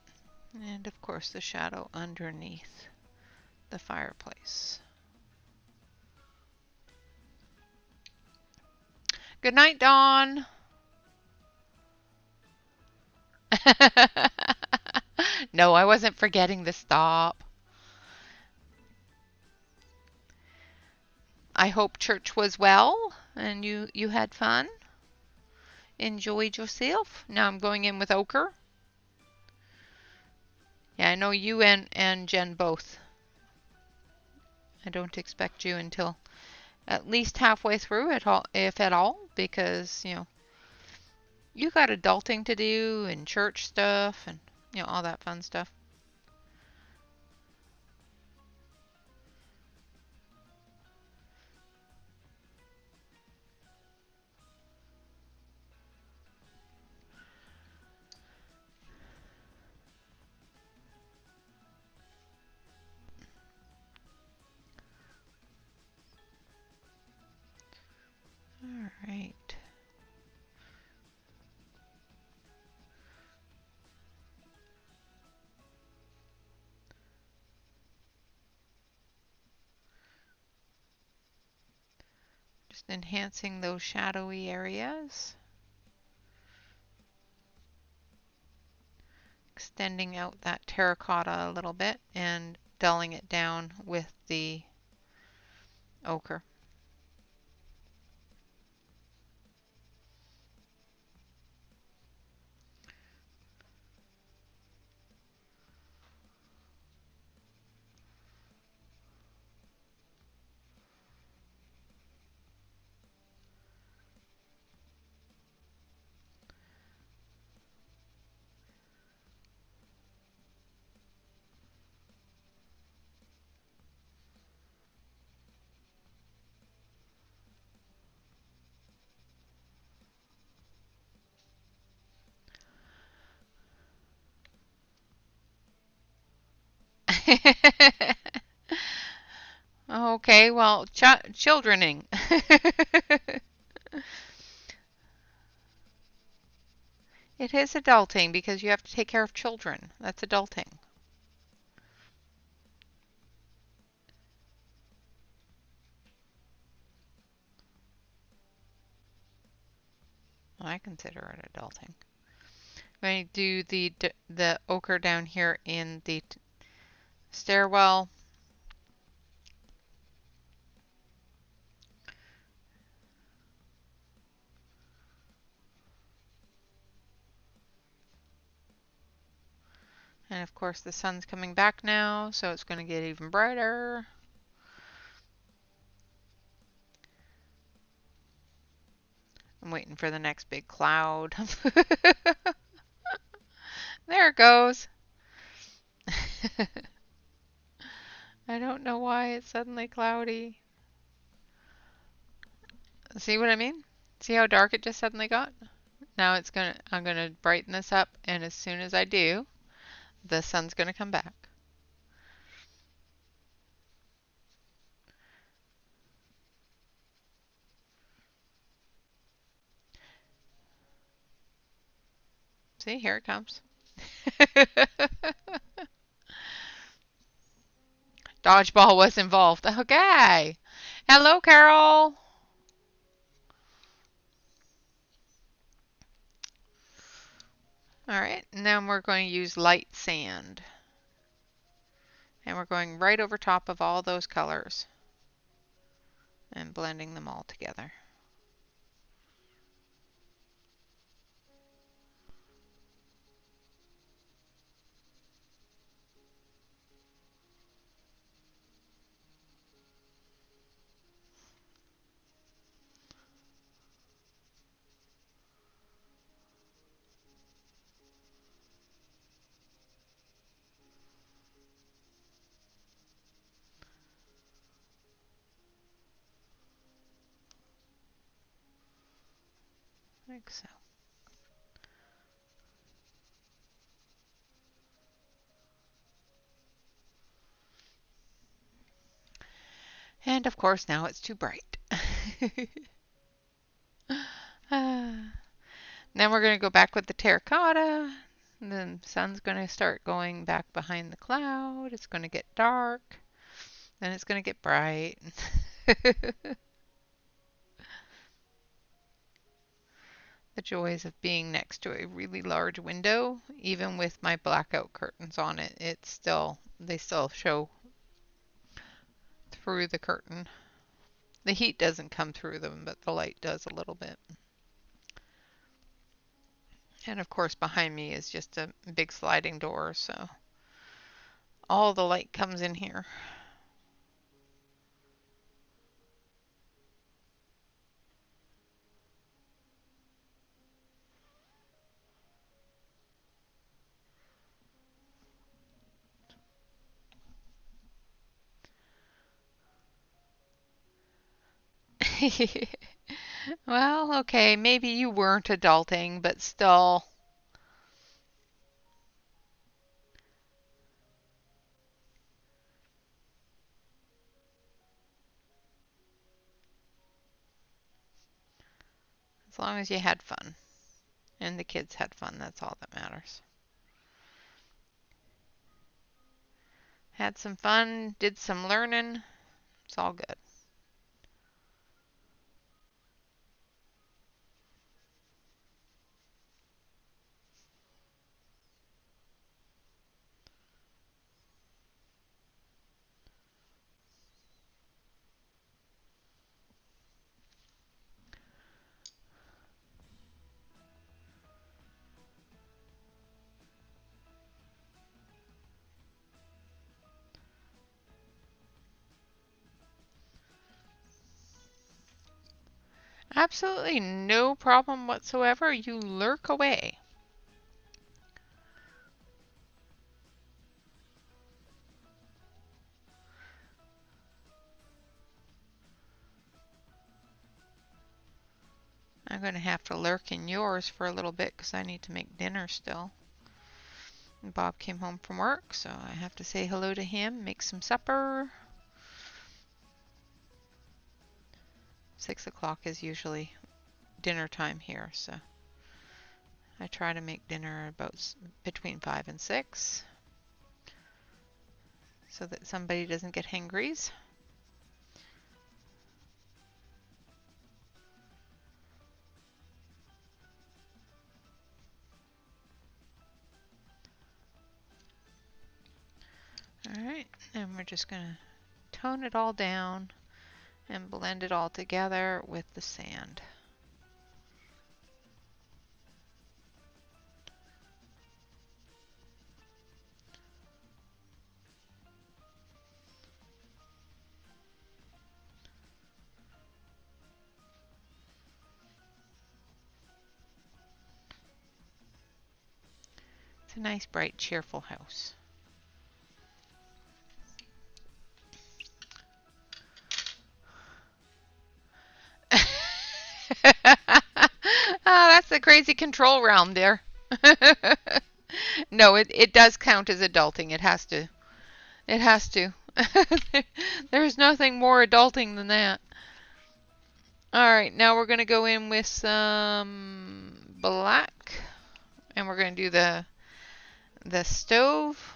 [SPEAKER 1] And of course the shadow underneath the fireplace. Good night, Dawn. No, I wasn't forgetting to stop. I hope church was well and you had fun. Enjoyed yourself. Now I'm going in with ochre. Yeah, I know you and Jen both. I don't expect you until at least halfway through it all, if at all, because, you got adulting to do and church stuff and, all that fun stuff. All right. Just enhancing those shadowy areas. Extending out that terracotta a little bit and dulling it down with the ochre. Okay, well, childrening. It is adulting because you have to take care of children. That's adulting. I consider it adulting. I'm going to do the ochre down here in the stairwell. And of course the sun's coming back now, so it's going to get even brighter. I'm waiting for the next big cloud. There it goes. I don't know why it's suddenly cloudy. See what I mean? See how dark it just suddenly got? Now I'm gonna brighten this up, and as soon as I do, the sun's gonna come back. See, here it comes. Dodgeball was involved. Okay. Hello, Carol. All right, now we're going to use light sand. And we're going right over top of all those colors and blending them all together. Like so. And of course now it's too bright. Then we're going to go back with the terracotta. The sun's going to start going back behind the cloud. It's going to get dark. Then it's going to get bright. The joys of being next to a really large window, even with my blackout curtains on it, they still show through the curtain. The heat doesn't come through them, but the light does a little bit. And of course behind me is just a big sliding door, so all the light comes in here. Well, okay, maybe you weren't adulting, but still. As long as you had fun. And the kids had fun, that's all that matters. Had some fun, did some learning. It's all good. Absolutely no problem whatsoever. You lurk away. I'm going to have to lurk in yours for a little bit because I need to make dinner still. And Bob came home from work, so I have to say hello to him, make some supper. 6 o'clock is usually dinner time here, so I try to make dinner about between 5 and 6 so that somebody doesn't get hangries. Alright, and we're just going to tone it all down and blend it all together with the sand. It's a nice, bright, cheerful house. Oh, that's the crazy control realm there. No, it does count as adulting. It has to. It has to. There's nothing more adulting than that. Alright, now we're going to go in with some black. And we're going to do the stove.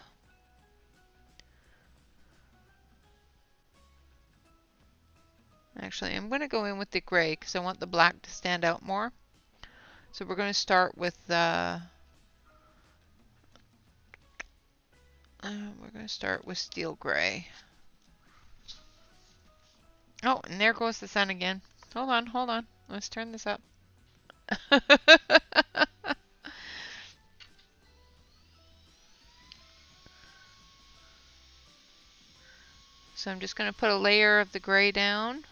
[SPEAKER 1] Actually, I'm going to go in with the gray because I want the black to stand out more. So we're going to start with steel gray. Oh, and there goes the sun again. Hold on, hold on. Let's turn this up. So I'm just going to put a layer of the gray down.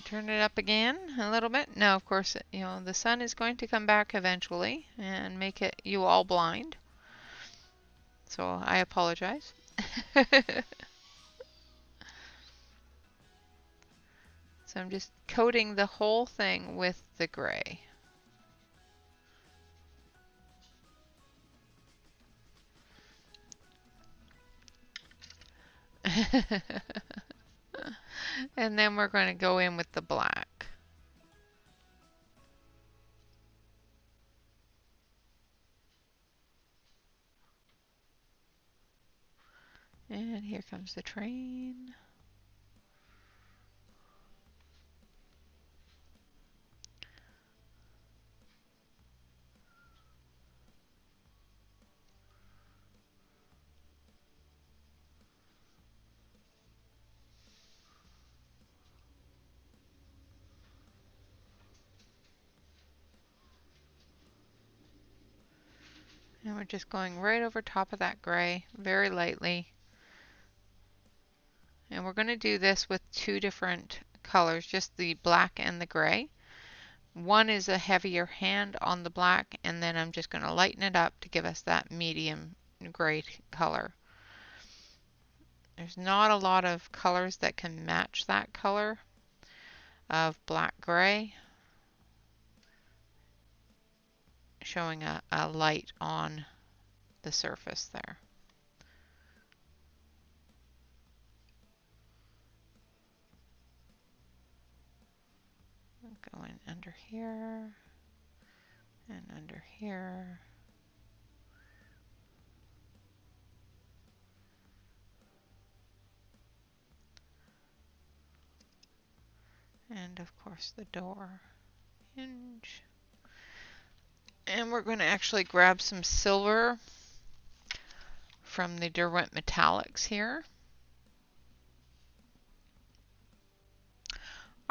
[SPEAKER 1] Turn it up again a little bit. Now, of course, you know, the sun is going to come back eventually and make you all blind. So I apologize. So I'm just coating the whole thing with the gray. And then we're going to go in with the black. And here comes the train. And we're just going right over top of that gray, very lightly. And we're going to do this with two different colors, just the black and the gray. One is a heavier hand on the black, and then I'm just going to lighten it up to give us that medium gray color. There's not a lot of colors that can match that color of black-gray, showing a light on the surface there. Going under here and under here. And of course the door hinge. And we're going to actually grab some silver from the Derwent Metallics here.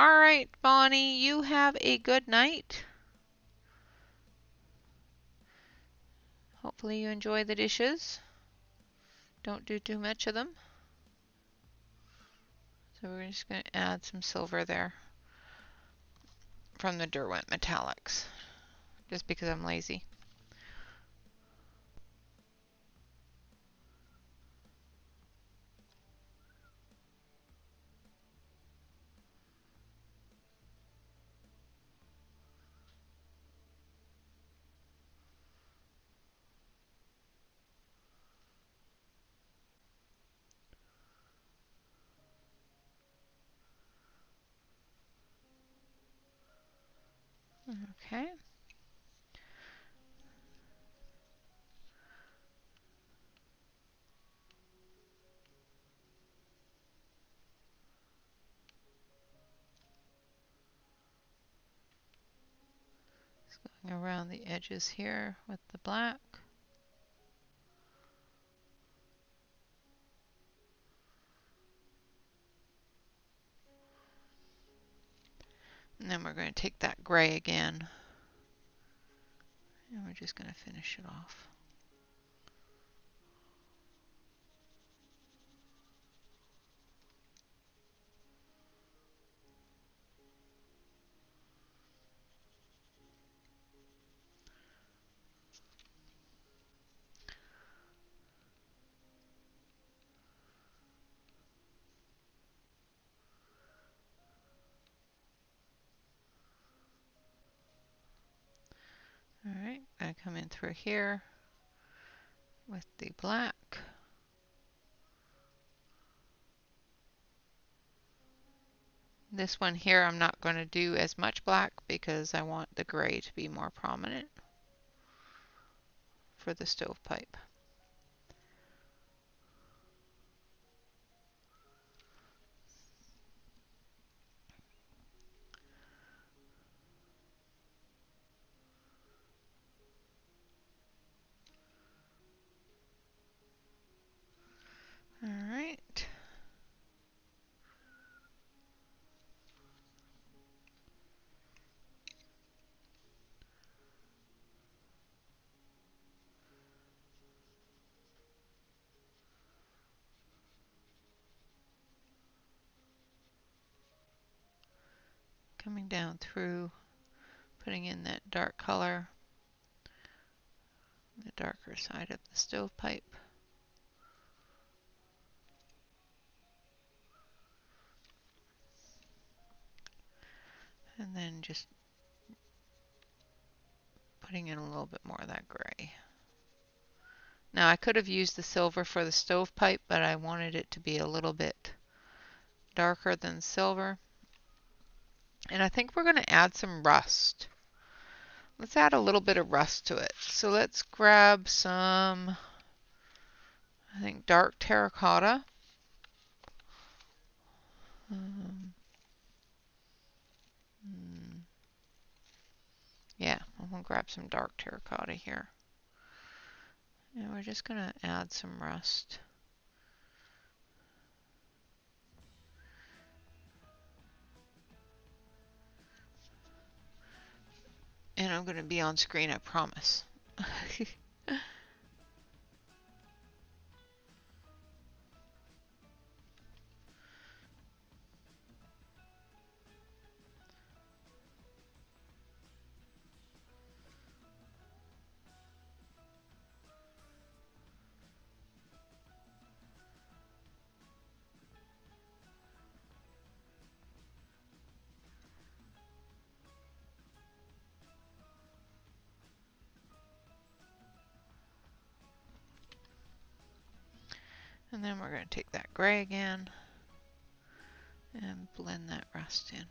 [SPEAKER 1] Alright, Bonnie, you have a good night. Hopefully you enjoy the dishes. Don't do too much of them. So we're just going to add some silver there from the Derwent Metallics, just because I'm lazy. Okay. Just going around the edges here with the black. And then we're going to take that gray again, and we're just going to finish it off. Alright, I come in through here with the black. This one here I'm not going to do as much black because I want the gray to be more prominent for the stovepipe. Alright. Coming down through, putting in that dark color, the darker side of the stovepipe. And then just putting in a little bit more of that gray. Now I could have used the silver for the stovepipe, but I wanted it to be a little bit darker than silver. And I think we're going to add some rust. Let's add a little bit of rust to it. So let's grab some, I think, dark terracotta. Yeah, I'm going to grab some dark terracotta here. And we're just going to add some rust. And I'm going to be on screen, I promise. And then we're going to take that gray again and blend that rust in.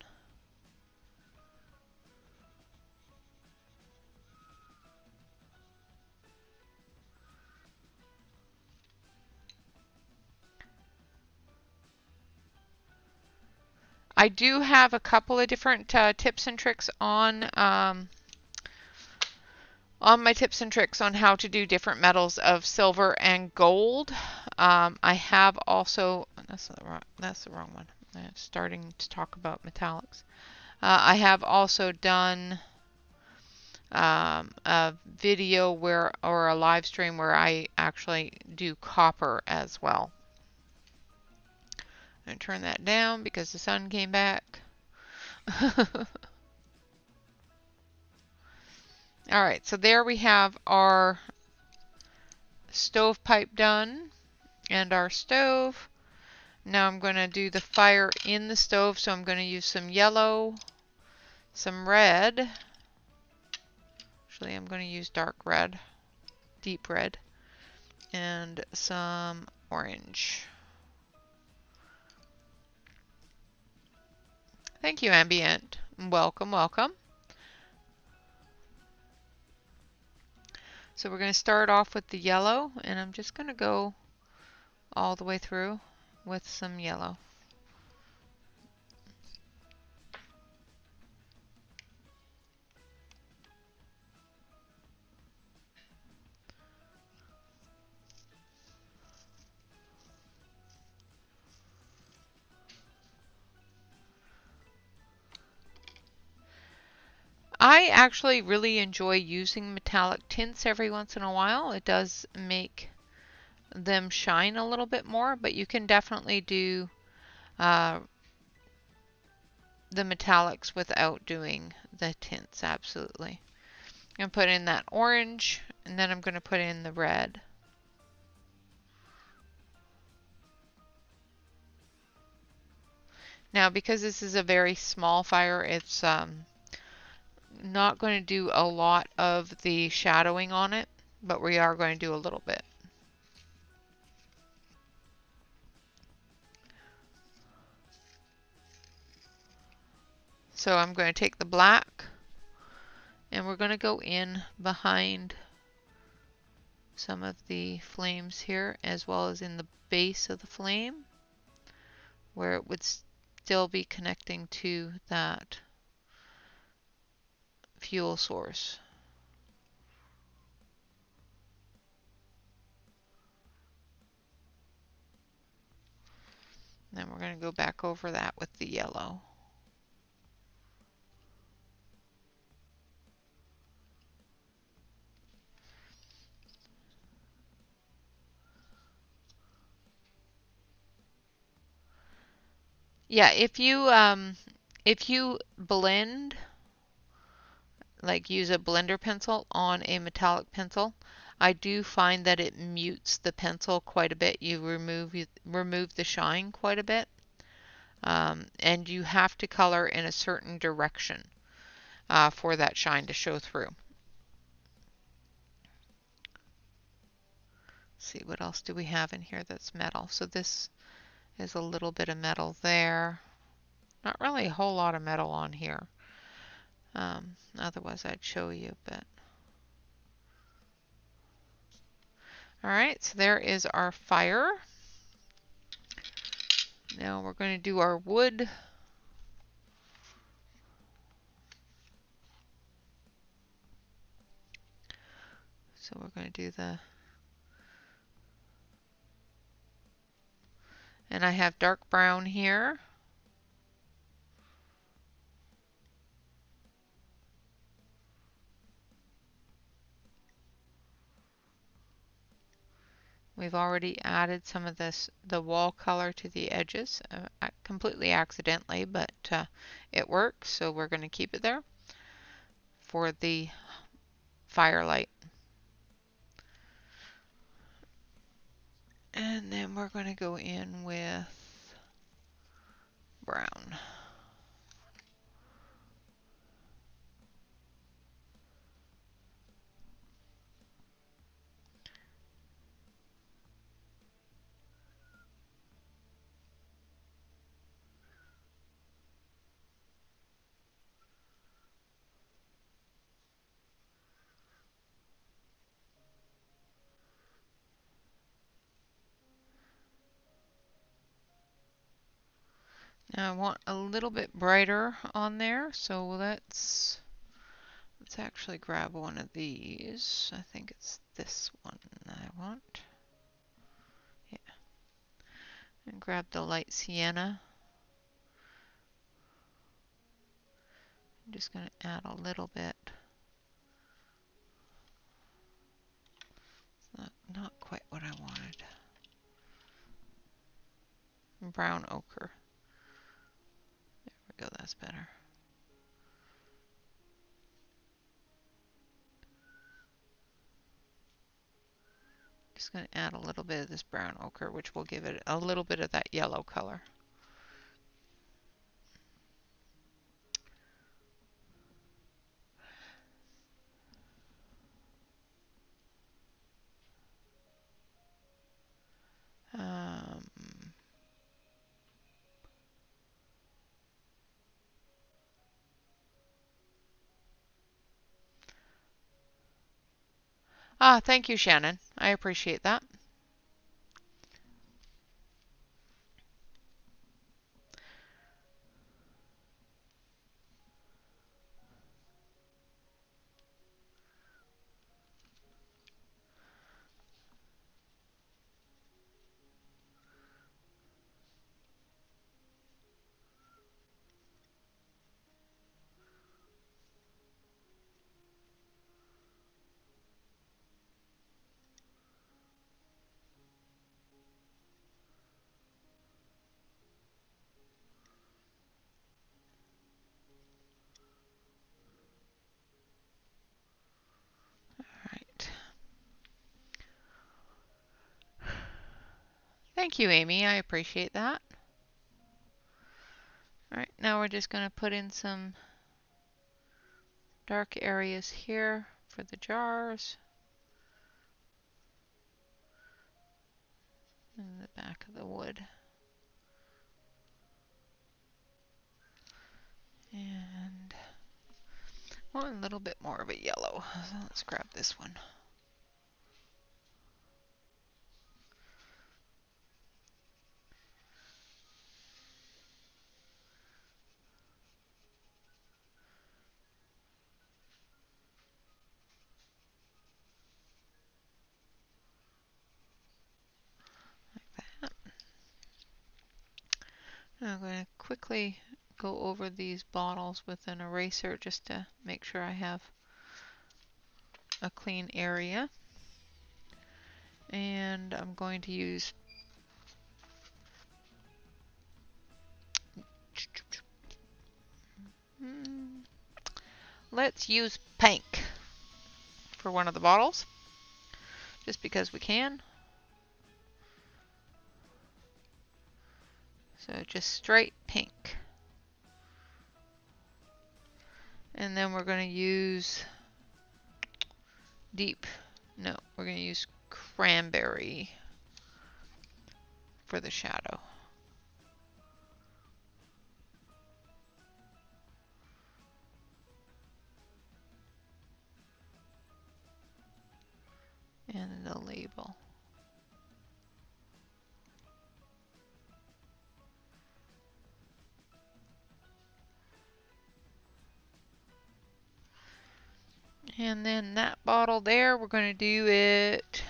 [SPEAKER 1] I do have a couple of different tips and tricks on my tips and tricks on how to do different metals of silver and gold. I have also, that's the wrong one. I'm starting to talk about metallics. I have also done a video or a live stream where I actually do copper as well. I'm going to turn that down because the sun came back. Alright, so there we have our stovepipe done and our stove. Now I'm going to do the fire in the stove, so I'm going to use some yellow, some red. Actually, I'm going to use dark red, deep red, and some orange. Thank you, Ambient. Welcome, welcome. So we're going to start off with the yellow, and I'm just going to go all the way through with some yellow. I actually really enjoy using metallic tints every once in a while. It does make them shine a little bit more, but you can definitely do the metallics without doing the tints, absolutely. I'm going to put in that orange, and then I'm going to put in the red. Now, because this is a very small fire, it's not going to do a lot of the shadowing on it, but we are going to do a little bit. So I'm going to take the black and we're going to go in behind some of the flames here, as well as in the base of the flame where it would still be connecting to that fuel source. Then we're going to go back over that with the yellow. Yeah, if you blend, like use a blender pencil on a metallic pencil, I do find that it mutes the pencil quite a bit. You remove the shine quite a bit, and you have to color in a certain direction for that shine to show through. Let's see, what else do we have in here that's metal? So this is a little bit of metal there. Not really a whole lot of metal on here. Otherwise I'd show you, but all right, so there is our fire. Now we're going to do our wood. So we're going to do the, and I have dark brown here. We've already added some of the wall color to the edges, completely accidentally, but it works, so we're going to keep it there for the firelight. And then we're going to go in with brown. Now I want a little bit brighter on there, so let's actually grab one of these. I think it's this one that I want. Yeah. And grab the light sienna. I'm just going to add a little bit. It's not quite what I wanted. Brown ochre. There we go, that's better. Just going to add a little bit of this brown ochre, which will give it a little bit of that yellow color. Thank you, Shannon. I appreciate that. Thank you, Amy. I appreciate that. All right, now we're just going to put in some dark areas here for the jars. And the back of the wood. And a little bit more of a yellow. So let's grab this one. I'm going to quickly go over these bottles with an eraser just to make sure I have a clean area. And I'm going to use let's use pink for one of the bottles, just because we can. So just straight pink. And then we're going to use we're going to use cranberry for the shadow. And the label. And then that bottle there, we're going to do it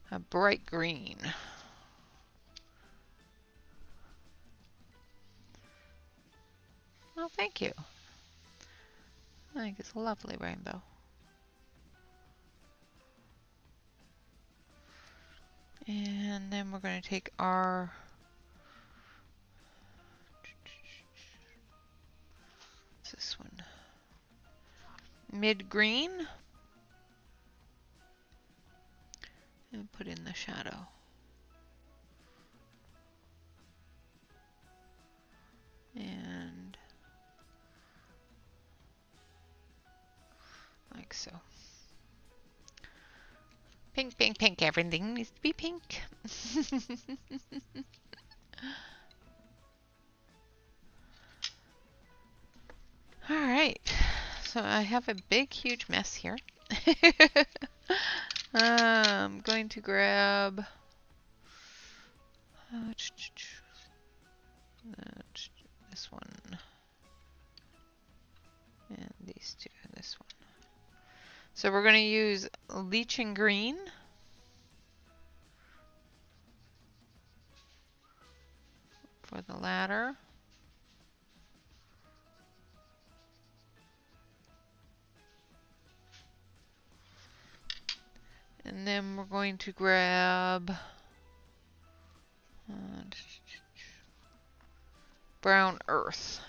[SPEAKER 1] a bright green. Well, thank you. I think it's a lovely rainbow. And then we're going to take our this one, mid green, and put in the shadow. And like so. Pink, pink, pink. Everything needs to be pink. All right. So I have a big, huge mess here. I'm going to grab this one and these two, this one. So we're going to use Leaching Green for the ladder. And then we're going to grab Brown Earth.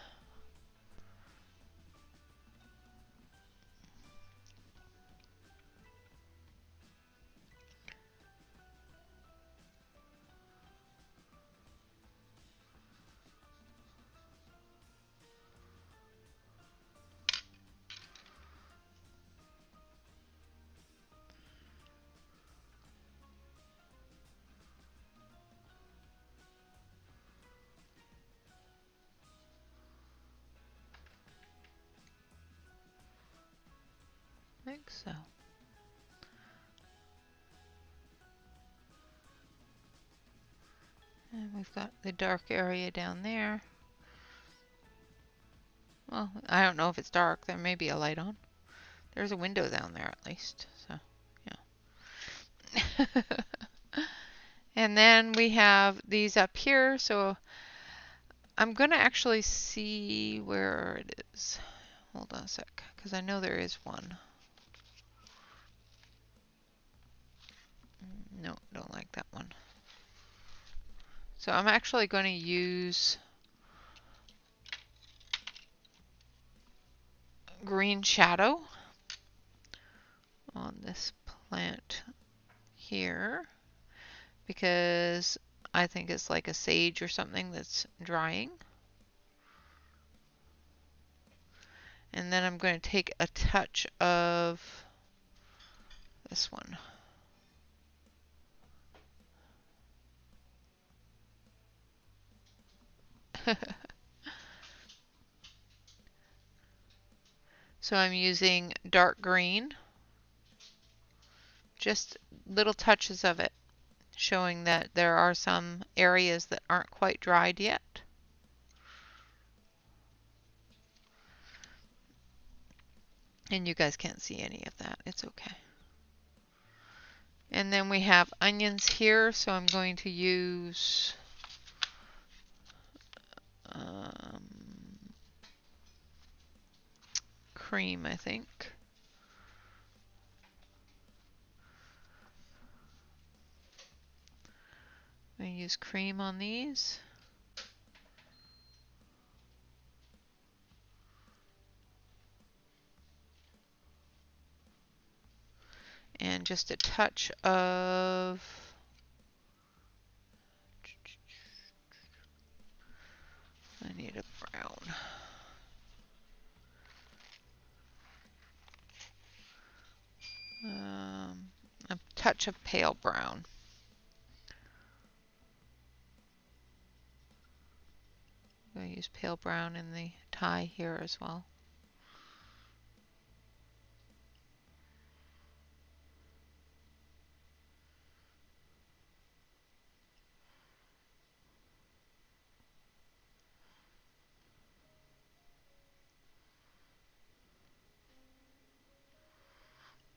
[SPEAKER 1] Like so. And we've got the dark area down there. Well, I don't know if it's dark. There may be a light on. There's a window down there at least. So, yeah. And then we have these up here. So I'm going to actually see where it is. Hold on a sec, because I know there is one. No, don't like that one. So I'm actually going to use green shadow on this plant here, because I think it's like a sage or something that's drying. And then I'm going to take a touch of this one. So I'm using dark green, just little touches of it, showing that there are some areas that aren't quite dried yet. And you guys can't see any of that. It's okay. And then we have onions here, so I'm going to use cream, I think. I'm going to use cream on these. And just a touch of I need a brown. A touch of pale brown. I'm going to use pale brown in the tie here as well.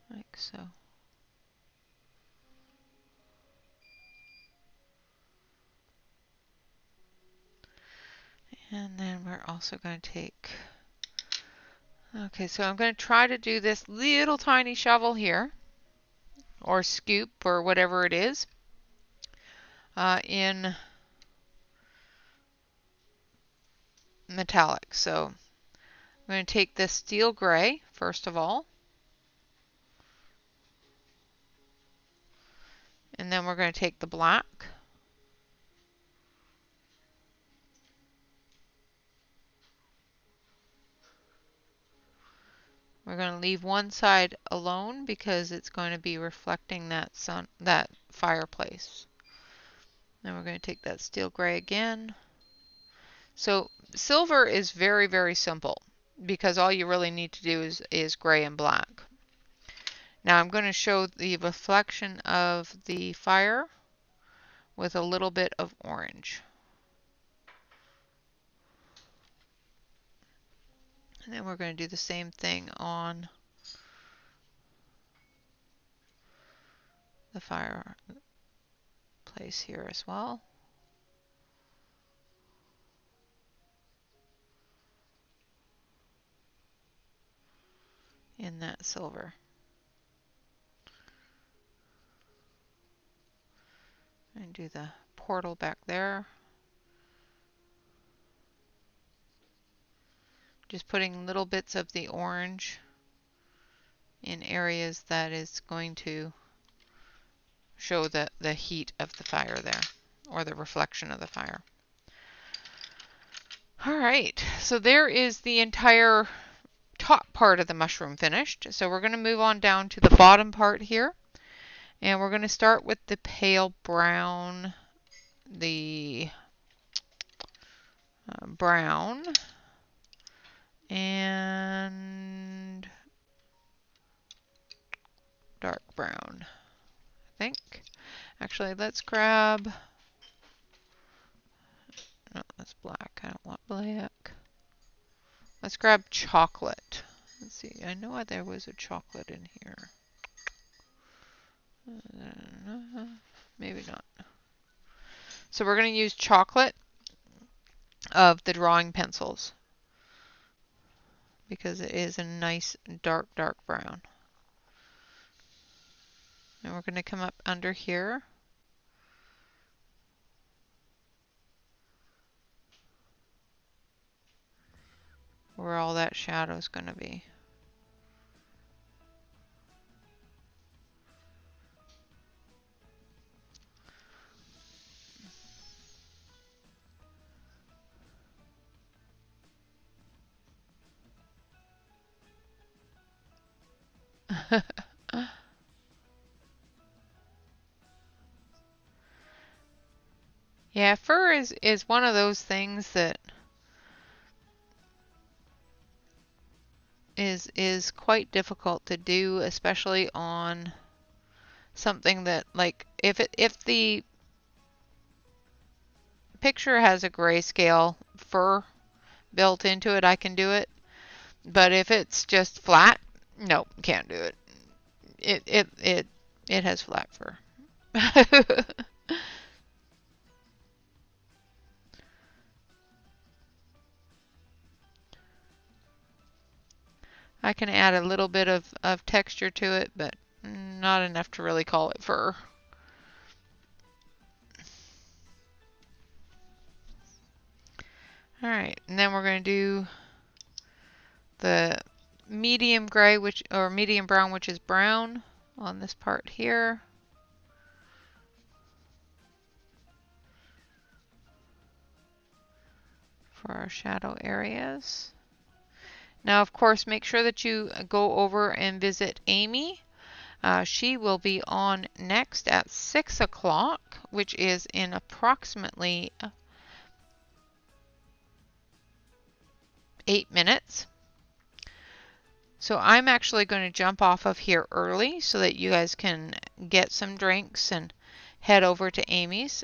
[SPEAKER 1] Like so. And then we're also going to take, okay, so I'm going to try to do this little tiny shovel here, or scoop, or whatever it is, in metallic. So I'm going to take this steel gray, first of all, and then we're going to take the black. We're going to leave one side alone because it's going to be reflecting that fireplace. Then we're going to take that steel gray again. So silver is very, very simple because all you really need to do is gray and black. Now I'm going to show the reflection of the fire with a little bit of orange. And then we're going to do the same thing on the fireplace here as well. In that silver. And do the portal back there. Just putting little bits of the orange in areas that is going to show the heat of the fire there, or the reflection of the fire. Alright, so there is the entire top part of the mushroom finished. So we're going to move on down to the bottom part here. And we're going to start with the pale brown, the brown, and dark brown, I think. Actually, let's grab, no, that's black. I don't want black. Let's grab chocolate. Let's see, I know there was a chocolate in here. Maybe not. So we're going to use chocolate of the drawing pencils because it is a nice dark, dark brown. And we're going to come up under here. Where all that shadow is going to be. Yeah, fur is one of those things that is quite difficult to do, especially on something that, like, if the picture has a grayscale fur built into it, I can do it. But if it's just flat, nope, can't do it. It has flat fur. I can add a little bit of texture to it, but not enough to really call it fur. Alright, and then we're going to do the medium gray, or medium brown, which is brown, on this part here. For our shadow areas. Now, of course, make sure that you go over and visit Amy. She will be on next at 6 o'clock, which is in approximately 8 minutes. So I'm actually going to jump off of here early so that you guys can get some drinks and head over to Amy's.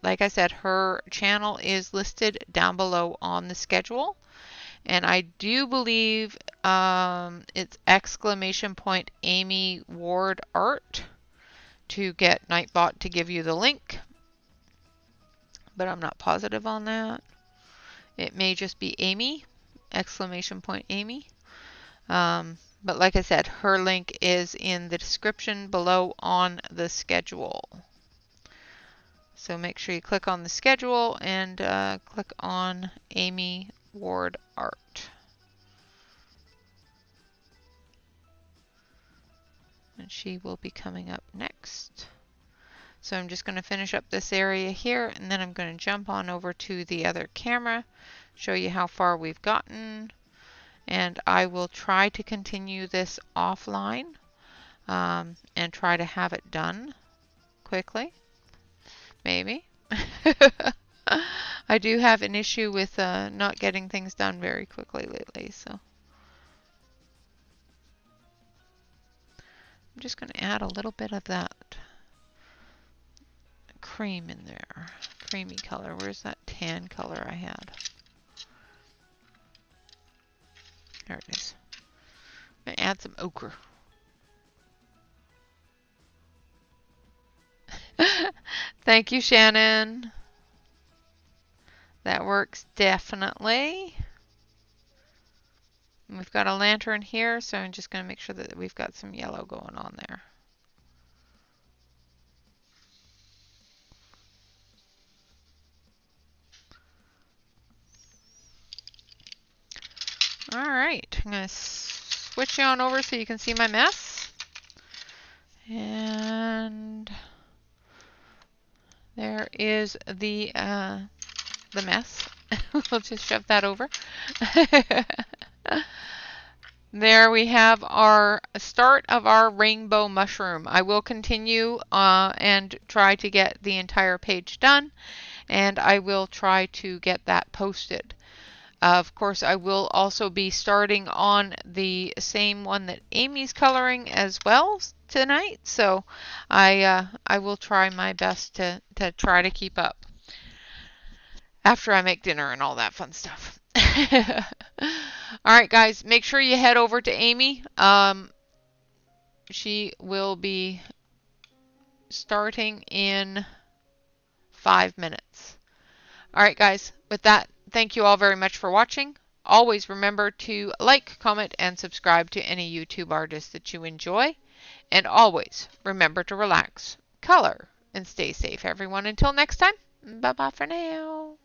[SPEAKER 1] Like I said, her channel is listed down below on the schedule. And I do believe it's ! Amy Ward Art to get Nightbot to give you the link. But I'm not positive on that. It may just be Amy, ! Amy. But like I said, her link is in the description below on the schedule. So make sure you click on the schedule and click on Amy Ward Art. And she will be coming up next. So I'm just going to finish up this area here, and then I'm going to jump on over to the other camera, show you how far we've gotten, and I will try to continue this offline and try to have it done quickly. Maybe. I do have an issue with not getting things done very quickly lately, so I'm just going to add a little bit of that cream in there. Creamy color. Where's that tan color I had? There it is. I'm going to add some ochre. Thank you, Shannon. That works definitely. And we've got a lantern here, so I'm just going to make sure that we've got some yellow going on there. Alright, I'm going to switch you on over so you can see my mess. And there is the mess. We'll just shove that over. There we have our start of our rainbow mushroom. I will continue and try to get the entire page done, and I will try to get that posted. Of course, I will also be starting on the same one that Amy's coloring as well tonight, so I will try my best to try to keep up after I make dinner and all that fun stuff. Alright guys, make sure you head over to Amy. She will be starting in 5 minutes. Alright guys, with that, thank you all very much for watching. Always remember to like, comment, and subscribe to any YouTube artist that you enjoy. And always remember to relax, color, and stay safe everyone. Until next time, bye-bye for now.